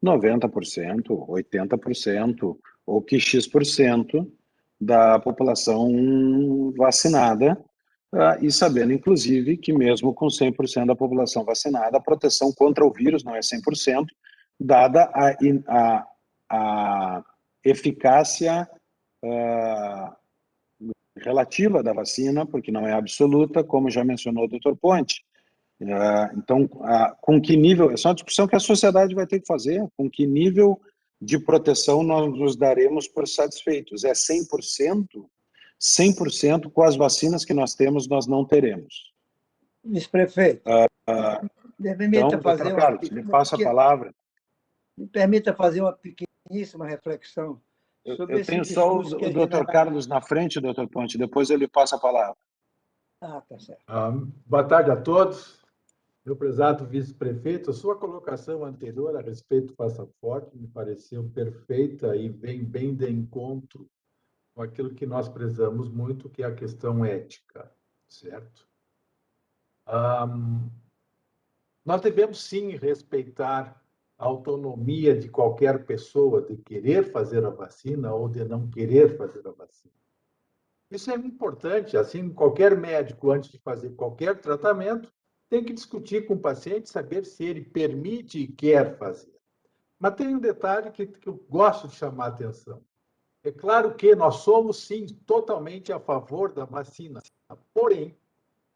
90%, 80%, ou que X% da população vacinada, e sabendo, inclusive, que mesmo com 100% da população vacinada, a proteção contra o vírus não é 100%, dada a eficácia relativa da vacina, porque não é absoluta, como já mencionou o doutor Ponte. Então, com que nível, essa é uma discussão que a sociedade vai ter que fazer, com que nível de proteção nós nos daremos por satisfeitos? É 100%? 100% com as vacinas que nós temos, nós não teremos. Vice-prefeito, me permita Então, fazer doutor Carlos, me passa a palavra. Me permita fazer uma pequeníssima reflexão sobre Eu esse tenho só discurso que o é doutor Carlos na frente, doutor Ponte, depois eu lhe passo a palavra. Ah, tá certo. Boa tarde a todos. Meu prezado vice-prefeito, a sua colocação anterior a respeito do passaporte me pareceu perfeita e vem bem de encontro com aquilo que nós prezamos muito, que é a questão ética, certo? Nós devemos, sim, respeitar a autonomia de qualquer pessoa de querer fazer a vacina ou de não querer fazer a vacina. Isso é importante, assim, qualquer médico, antes de fazer qualquer tratamento, tem que discutir com o paciente, saber se ele permite e quer fazer. Mas tem um detalhe que eu gosto de chamar a atenção. É claro que nós somos, sim, totalmente a favor da vacina. Porém,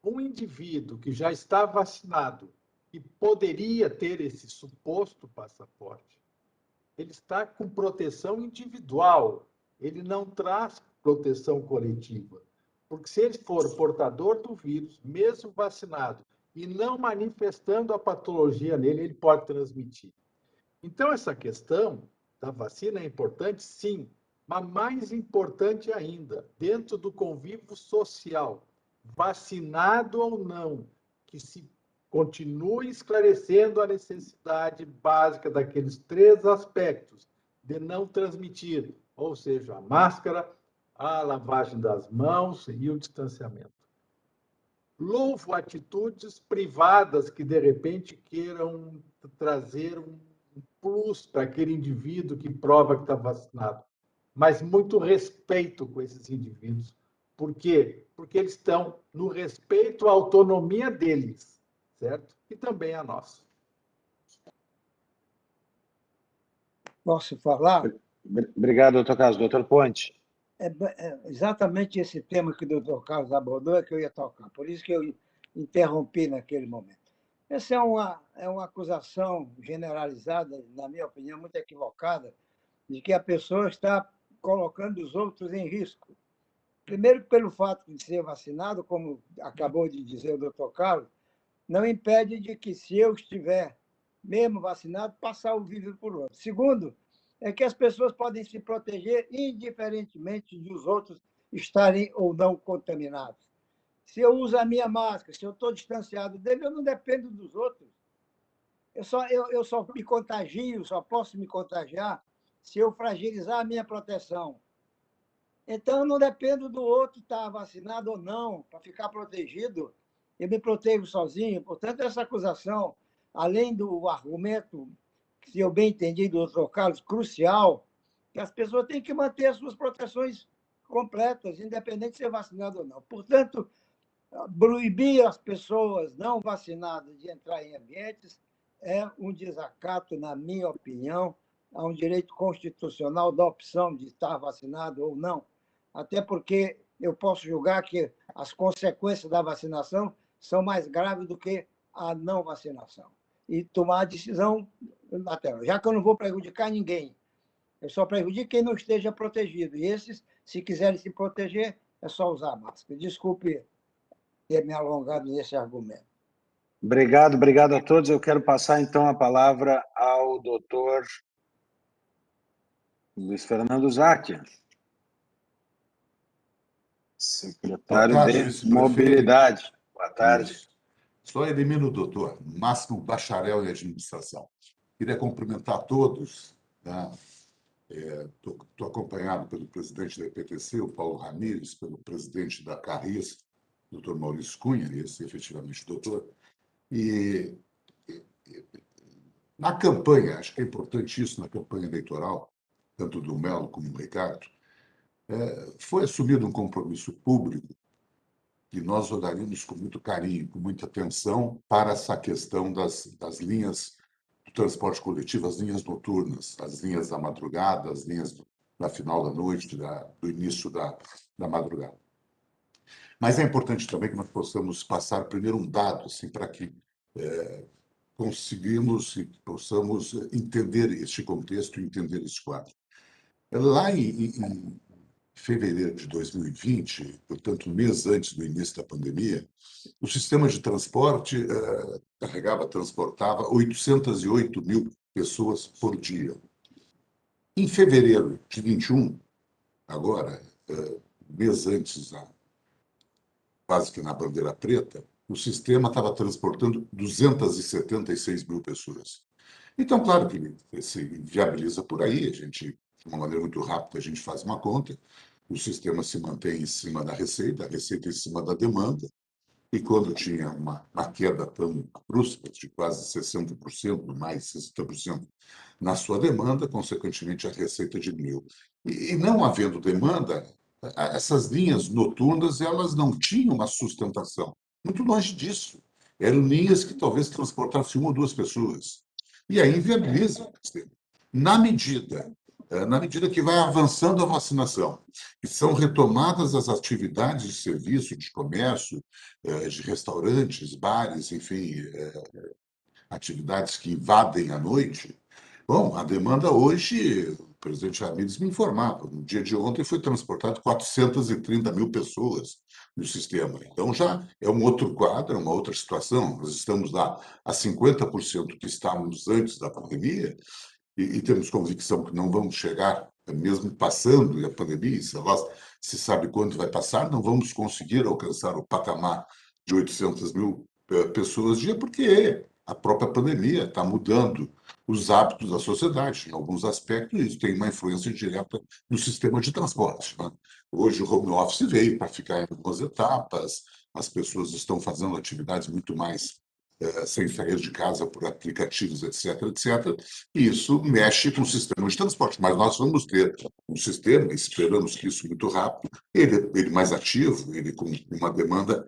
um indivíduo que já está vacinado e poderia ter esse suposto passaporte, ele está com proteção individual, ele não traz proteção coletiva. Porque se ele for portador do vírus, mesmo vacinado, e não manifestando a patologia nele, ele pode transmitir. Então, essa questão da vacina é importante, sim, mas mais importante ainda, dentro do convívio social, vacinado ou não, que se continue esclarecendo a necessidade básica daqueles 3 aspectos de não transmitir, ou seja, a máscara, a lavagem das mãos e o distanciamento. Louvo atitudes privadas que, de repente, queiram trazer um plus para aquele indivíduo que prova que está vacinado, mas muito respeito com esses indivíduos. Por quê? Porque eles estão no respeito à autonomia deles, certo? E também a nossa. Posso falar? Obrigado, doutor Carlos. Doutor Ponte. É exatamente esse tema que o doutor Carlos abordou é que eu ia tocar, por isso que eu interrompi naquele momento. Essa é uma acusação generalizada, na minha opinião, muito equivocada, de que a pessoa está colocando os outros em risco. Primeiro, pelo fato de ser vacinado, como acabou de dizer o doutor Carlos, não impede de que, se eu estiver mesmo vacinado, passar o vírus por outro. Segundo, é que as pessoas podem se proteger indiferentemente dos outros estarem ou não contaminados. Se eu uso a minha máscara, se eu estou distanciado dele, eu não dependo dos outros. Eu só me contagio, só posso me contagiar se eu fragilizar a minha proteção. Então, eu não dependo do outro estar vacinado ou não, para ficar protegido. Eu me protejo sozinho. Portanto, essa acusação, além do argumento, se eu bem entendi, do doutor Carlos, crucial, que as pessoas têm que manter as suas proteções completas, independente de ser vacinado ou não. Portanto, proibir as pessoas não vacinadas de entrar em ambientes é um desacato, na minha opinião, a um direito constitucional da opção de estar vacinado ou não. Até porque eu posso julgar que as consequências da vacinação são mais graves do que a não vacinação. E tomar a decisão lateral. Já que eu não vou prejudicar ninguém, eu só prejudico quem não esteja protegido. E esses, se quiserem se proteger, é só usar máscara. Desculpe ter me alongado nesse argumento. Obrigado a todos. Eu quero passar, então, a palavra ao doutor Luiz Fernando Zacchia, secretário de Mobilidade. Boa tarde. Isso. Só elimino o doutor, máximo bacharel em administração. Queria cumprimentar todos. Estou acompanhado pelo presidente da EPTC, o Paulo Ramires, pelo presidente da Carris, o doutor Maurício Cunha, esse efetivamente doutor. E na campanha, acho que é importante isso na campanha eleitoral, tanto do Melo como do Ricardo, foi assumido um compromisso público que nós olharíamos com muito carinho, com muita atenção para essa questão das linhas do transporte coletivo, as linhas noturnas, as linhas da madrugada, as linhas da final da noite, do início da madrugada. Mas é importante também que nós possamos passar primeiro um dado, assim, para que conseguimos e possamos entender este contexto, entender esse quadro. Lá em fevereiro de 2020, portanto, um mês antes do início da pandemia, o sistema de transporte transportava 808 mil pessoas por dia. Em fevereiro de 21, agora, mês antes quase que na bandeira preta, o sistema estava transportando 276 mil pessoas. Então, claro que ele se viabiliza por aí, de uma maneira muito rápida, a gente faz uma conta, o sistema se mantém em cima da receita, a receita em cima da demanda, e quando tinha uma queda tão brusca, de quase 60%, mais 60% na sua demanda, consequentemente a receita diminuiu. E não havendo demanda, essas linhas noturnas elas não tinham uma sustentação. Muito longe disso. Eram linhas que talvez transportassem uma ou duas pessoas. E aí inviabiliza o sistema. Na medida que vai avançando a vacinação, e são retomadas as atividades de serviço, de comércio, de restaurantes, bares, enfim, atividades que invadem a noite. Bom, a demanda hoje, o presidente Ramírez me informava, no dia de ontem foi transportado 430 mil pessoas no sistema. Então já é um outro quadro, uma outra situação. Nós estamos lá a 50% que estávamos antes da pandemia e temos convicção que não vamos chegar, mesmo passando a pandemia, se sabe quando vai passar, não vamos conseguir alcançar o patamar de 800 mil pessoas dia, porque a própria pandemia está mudando os hábitos da sociedade. Em alguns aspectos, isso tem uma influência direta no sistema de transporte. Né? Hoje, o home office veio para ficar em algumas etapas, as pessoas estão fazendo atividades muito mais sem sair de casa por aplicativos, etc., etc., e isso mexe com o sistema de transporte. Mas nós vamos ter um sistema, esperamos que isso muito rápido, ele mais ativo, ele com uma demanda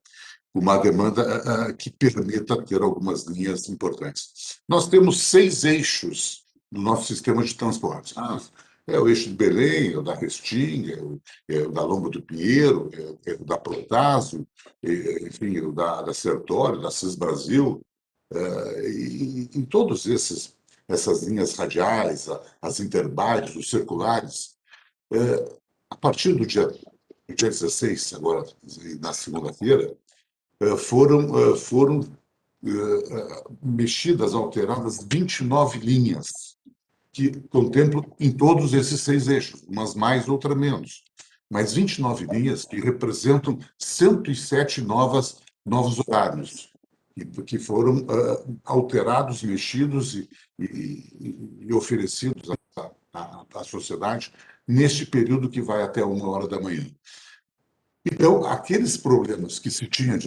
que permita ter algumas linhas importantes. Nós temos 6 eixos no nosso sistema de transporte. É o eixo de Belém, é o da Restinga, é o da Lomba do Pinheiro, é o da Protásio, enfim, o da Sertório, da Cis Brasil, e em todos essas linhas radiais, as interbades, os circulares, a partir do dia 16, agora na segunda-feira, foram mexidas, alteradas 29 linhas que contemplam em todos esses 6 eixos, umas mais, outras menos, mas 29 linhas que representam 107 novos horários, que foram alterados, mexidos e oferecidos à sociedade neste período que vai até 1h da manhã. Então, aqueles problemas que se tinha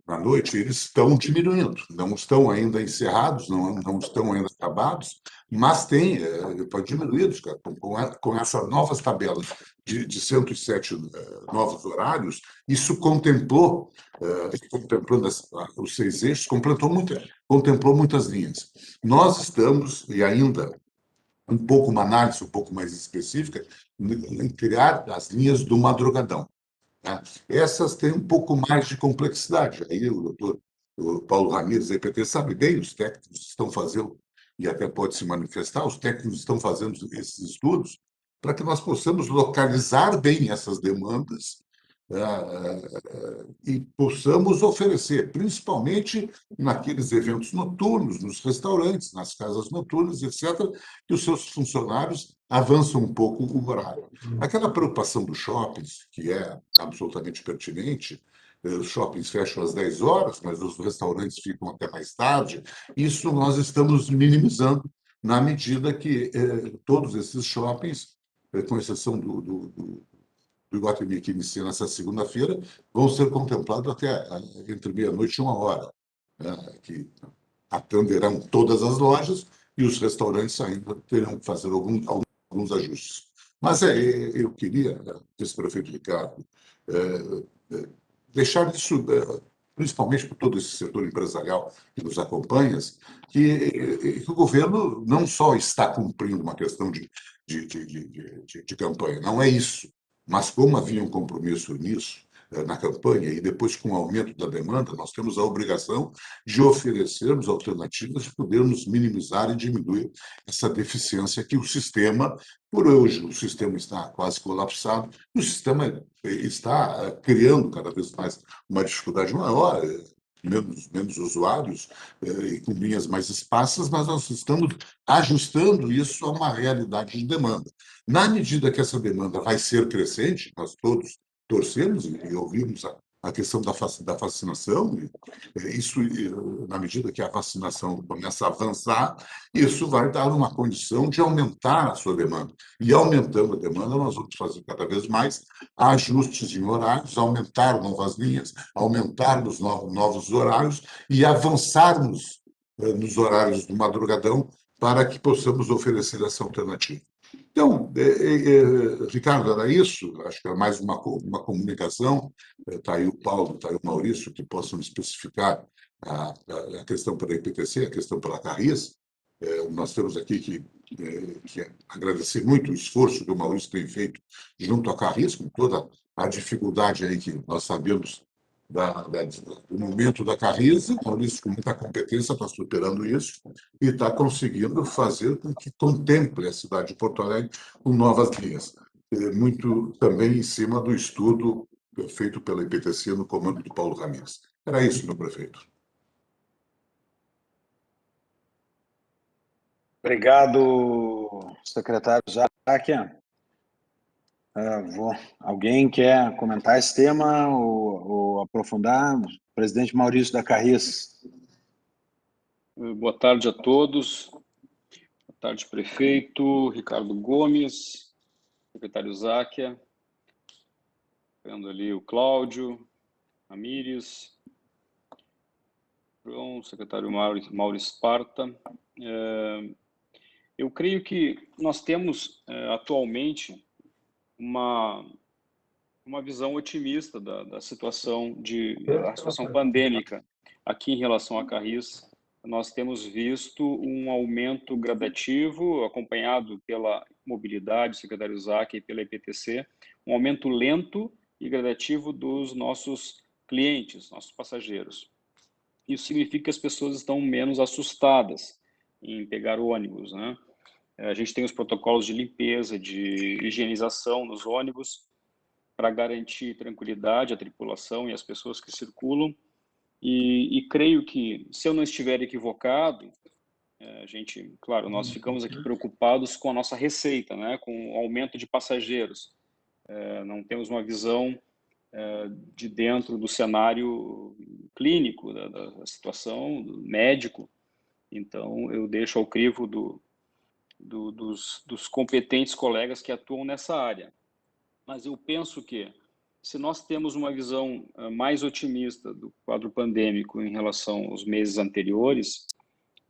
na noite, eles estão diminuindo, não estão ainda encerrados, não estão ainda acabados, mas estão diminuídos, cara, com essas novas tabelas de 107 novos horários, isso contemplando os 6 eixos, contemplou muitas linhas. Nós estamos, e ainda uma análise um pouco mais específica, em criar as linhas do madrugadão. Essas têm um pouco mais de complexidade. Aí o doutor Paulo Ramírez, da IPT, sabe bem, os técnicos estão fazendo, e até pode se manifestar, os técnicos estão fazendo esses estudos para que nós possamos localizar bem essas demandas e possamos oferecer, principalmente naqueles eventos noturnos, nos restaurantes, nas casas noturnas, etc., que os seus funcionários avançam um pouco o horário. Aquela preocupação dos shoppings, que é absolutamente pertinente, os shoppings fecham às 10 horas, mas os restaurantes ficam até mais tarde, isso nós estamos minimizando na medida que todos esses shoppings, com exceção do Iguatemi, que inicia nessa segunda-feira, vão ser contemplados até entre meia-noite e 1h, né, que atenderão todas as lojas e os restaurantes ainda terão que fazer alguns ajustes. Mas eu queria, vice-prefeito Ricardo, deixar isso, principalmente por todo esse setor empresarial que nos acompanha, que o governo não só está cumprindo uma questão de campanha, não é isso, mas como havia um compromisso nisso, na campanha, e depois, com o aumento da demanda, nós temos a obrigação de oferecermos alternativas de podermos minimizar e diminuir essa deficiência que o sistema, por hoje, o sistema está quase colapsado, o sistema está criando cada vez mais uma dificuldade maior, menos usuários e com linhas mais esparsas, mas nós estamos ajustando isso a uma realidade de demanda. Na medida que essa demanda vai ser crescente, nós todos torcemos e ouvimos a questão da vacinação. Isso, na medida que a vacinação começa a avançar, isso vai dar uma condição de aumentar a sua demanda. E aumentando a demanda, nós vamos fazer cada vez mais ajustes em horários, aumentar novas linhas, aumentar os novos horários e avançarmos nos horários do madrugadão para que possamos oferecer essa alternativa. Então, Ricardo, era isso. Acho que era mais uma comunicação. Está aí o Paulo, está aí o Maurício, que possam especificar a questão pela IPTC, a questão pela Carris. Nós temos aqui que agradecer muito o esforço que o Maurício tem feito junto à Carris, com toda a dificuldade aí que nós sabemos do momento da Carris. O Maurício, com muita competência, está superando isso e está conseguindo fazer com que contemple a cidade de Porto Alegre com novas linhas. Muito também em cima do estudo feito pela IPTC no comando do Paulo Ramires. Era isso, meu prefeito. Obrigado, secretário Záquia. Alguém quer comentar esse tema ou aprofundar? Presidente Maurício da Carris. Boa tarde a todos. Boa tarde, prefeito Ricardo Gomes, secretário Záquia, vendo ali o Cláudio, Ramires, João, secretário Mauro Esparta. Eu creio que nós temos atualmente uma visão otimista da situação pandêmica. Aqui em relação à Carris, nós temos visto um aumento gradativo, acompanhado pela mobilidade, secretário Záquia, e pela IPTC, um aumento lento e gradativo dos nossos clientes, nossos passageiros. Isso significa que as pessoas estão menos assustadas em pegar ônibus, né? A gente tem os protocolos de limpeza, de higienização nos ônibus, para garantir tranquilidade à tripulação e às pessoas que circulam. E creio que, se eu não estiver equivocado, claro, nós ficamos aqui preocupados com a nossa receita, né, com o aumento de passageiros. Não temos uma visão de dentro do cenário clínico, da situação, do médico. Então, eu deixo ao crivo dos competentes colegas que atuam nessa área. Mas eu penso que, se nós temos uma visão mais otimista do quadro pandêmico em relação aos meses anteriores,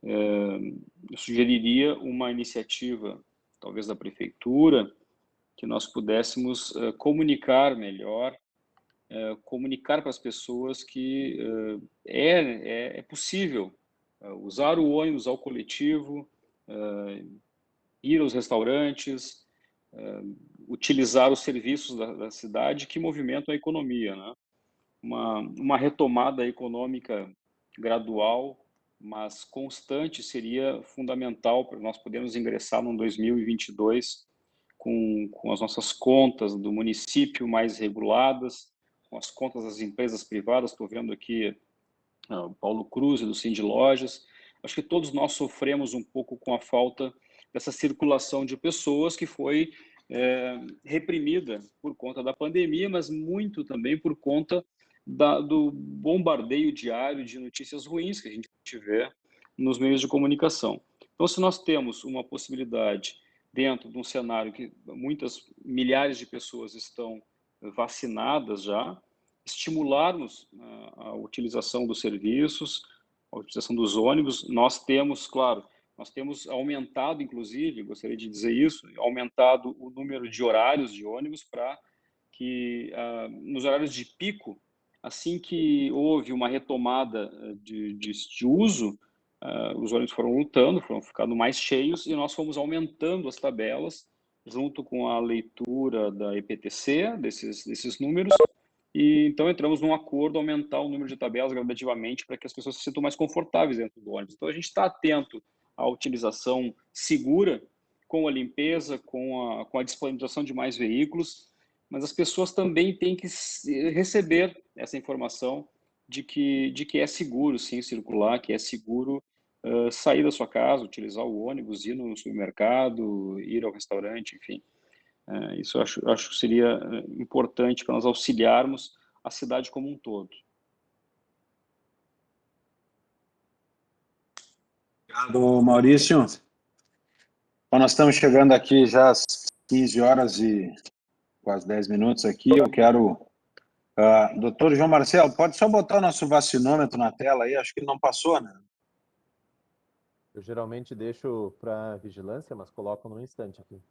eu sugeriria uma iniciativa, talvez da prefeitura, que nós pudéssemos comunicar melhor, comunicar para as pessoas que é possível usar o ônibus ao coletivo, ir aos restaurantes, utilizar os serviços da cidade que movimentam a economia, né? Uma retomada econômica gradual, mas constante, seria fundamental para nós podermos ingressar no 2022 com as nossas contas do município mais reguladas, com as contas das empresas privadas. Estou vendo aqui o Paulo Cruz, do Cindy Lojas. Acho que todos nós sofremos um pouco com a falta dessa circulação de pessoas que foi reprimida por conta da pandemia, mas muito também por conta do bombardeio diário de notícias ruins que a gente vê nos meios de comunicação. Então, se nós temos uma possibilidade, dentro de um cenário que milhares de pessoas estão vacinadas já, estimularmos a utilização dos serviços, a utilização dos ônibus. Nós temos aumentado, inclusive, gostaria de dizer isso, aumentado o número de horários de ônibus para que, nos horários de pico, assim que houve uma retomada de uso, os ônibus foram lutando, foram ficando mais cheios, e nós fomos aumentando as tabelas, junto com a leitura da EPTC, desses números, e então entramos num acordo aumentar o número de tabelas gradativamente para que as pessoas se sintam mais confortáveis dentro do ônibus. Então, a gente está atento à utilização segura, com a limpeza, com a disponibilização de mais veículos, mas as pessoas também têm que receber essa informação de que é seguro, sim, circular, que é seguro sair da sua casa, utilizar o ônibus, ir no supermercado, ir ao restaurante, enfim. Isso eu acho que seria importante para nós auxiliarmos a cidade como um todo. Obrigado, Maurício. Então, nós estamos chegando aqui já às 15 horas e quase 10 minutos aqui. Eu quero... doutor João Marcelo, pode só botar o nosso vacinômetro na tela aí? Acho que ele não passou, né? Eu geralmente deixo para vigilância, mas coloco num instante aqui.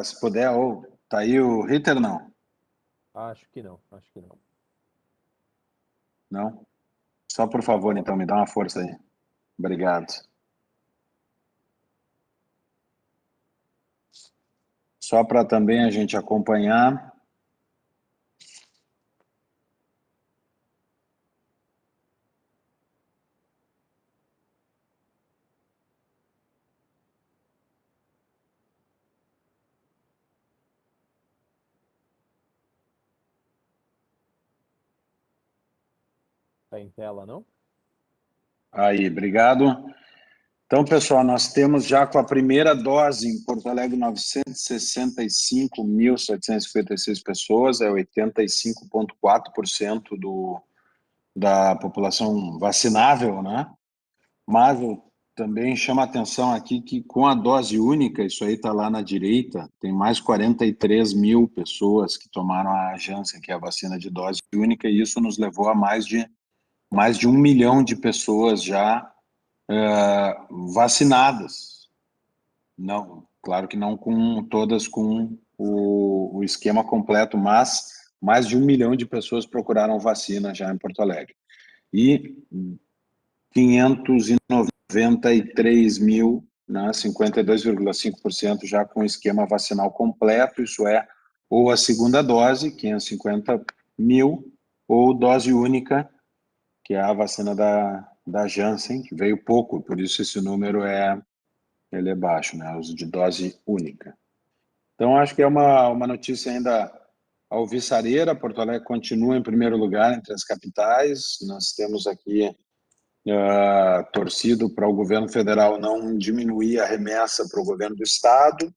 Se puder, ou tá aí o Ritter, não? Acho que não, acho que não. Não? Só por favor, então, me dá uma força aí. Obrigado. Só para também a gente acompanhar. Está em tela, não? Aí, obrigado. Então, pessoal, nós temos já com a primeira dose em Porto Alegre 965.756 pessoas, é 85,4% da população vacinável, né? Mas eu também chamo a atenção aqui que com a dose única, isso aí está lá na direita, tem mais 43 mil pessoas que tomaram a Janssen, que é a vacina de dose única, e isso nos levou a mais de 1 milhão de pessoas já vacinadas. Não, claro que não com todas com o esquema completo, mas mais de 1 milhão de pessoas procuraram vacina já em Porto Alegre. E 593 mil, né, 52,5% já com esquema vacinal completo, isso é, ou a segunda dose, 550 mil, ou dose única, que é a vacina da Janssen, que veio pouco, por isso esse número ele é baixo, né? Uso de dose única. Então, acho que é uma notícia ainda alvissareira. Porto Alegre continua em primeiro lugar entre as capitais. Nós temos aqui torcido para o governo federal não diminuir a remessa para o governo do estado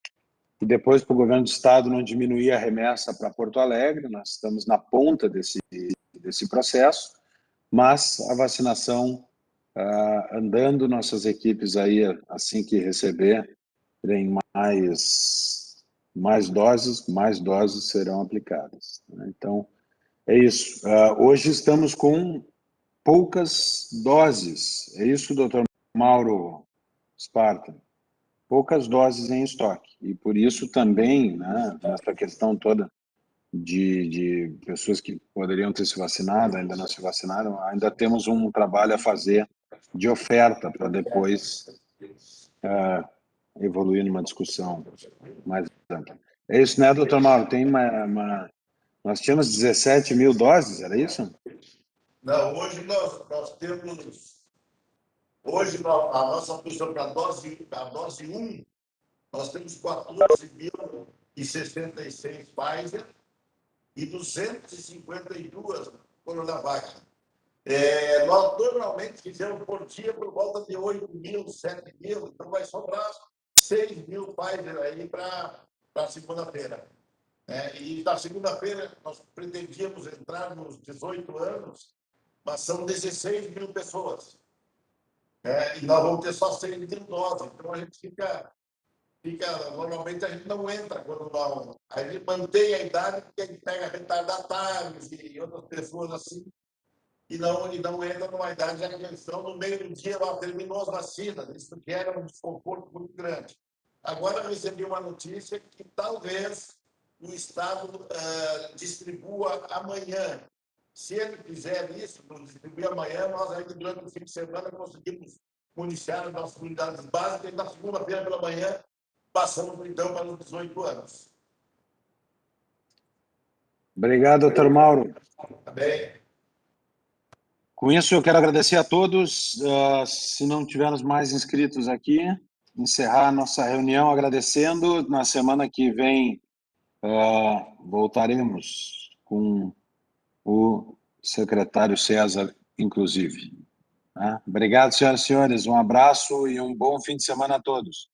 e depois para o governo do estado não diminuir a remessa para Porto Alegre. Nós estamos na ponta desse processo, mas a vacinação andando, nossas equipes aí, assim que receberem mais doses serão aplicadas. Então, é isso. Hoje estamos com poucas doses. É isso, doutor Mauro Sparta? Poucas doses em estoque. E por isso também, né, nessa questão toda de pessoas que poderiam ter se vacinado, ainda não se vacinaram, ainda temos um trabalho a fazer de oferta para depois evoluir numa discussão mais ampla. É isso, né, doutor Mauro? Tem nós tínhamos 17 mil doses, era isso? Não, hoje nós temos... Hoje, a nossa posição para a dose 1, nós temos 14.066 Pfizer e 252 Coronavac. Nós normalmente fizemos por dia por volta de 8.000, 7.000, então vai sobrar 6.000 Pfizer aí para segunda-feira. E na segunda-feira nós pretendíamos entrar nos 18 anos, mas são 16 mil pessoas. E nós vamos ter só 100 mil doses, então a gente fica... Normalmente a gente não entra quando não... A gente mantém a idade porque a gente pega retardatários e outras pessoas assim, e não entra numa idade de atenção. No meio do dia ela terminou as vacinas, isso que era um desconforto muito grande. Agora eu recebi uma notícia que talvez o Estado distribua amanhã. Se ele fizer isso, nos distribuir amanhã, nós ainda durante o fim de semana conseguimos municiar as nossas unidades básicas e na segunda-feira pela manhã passamos então para os 18 anos. Obrigado, doutor Mauro. Tá bem? Com isso, eu quero agradecer a todos. Se não tivermos mais inscritos aqui, encerrar a nossa reunião agradecendo. Na semana que vem, voltaremos com o secretário César, inclusive. Obrigado, senhoras e senhores. Um abraço e um bom fim de semana a todos.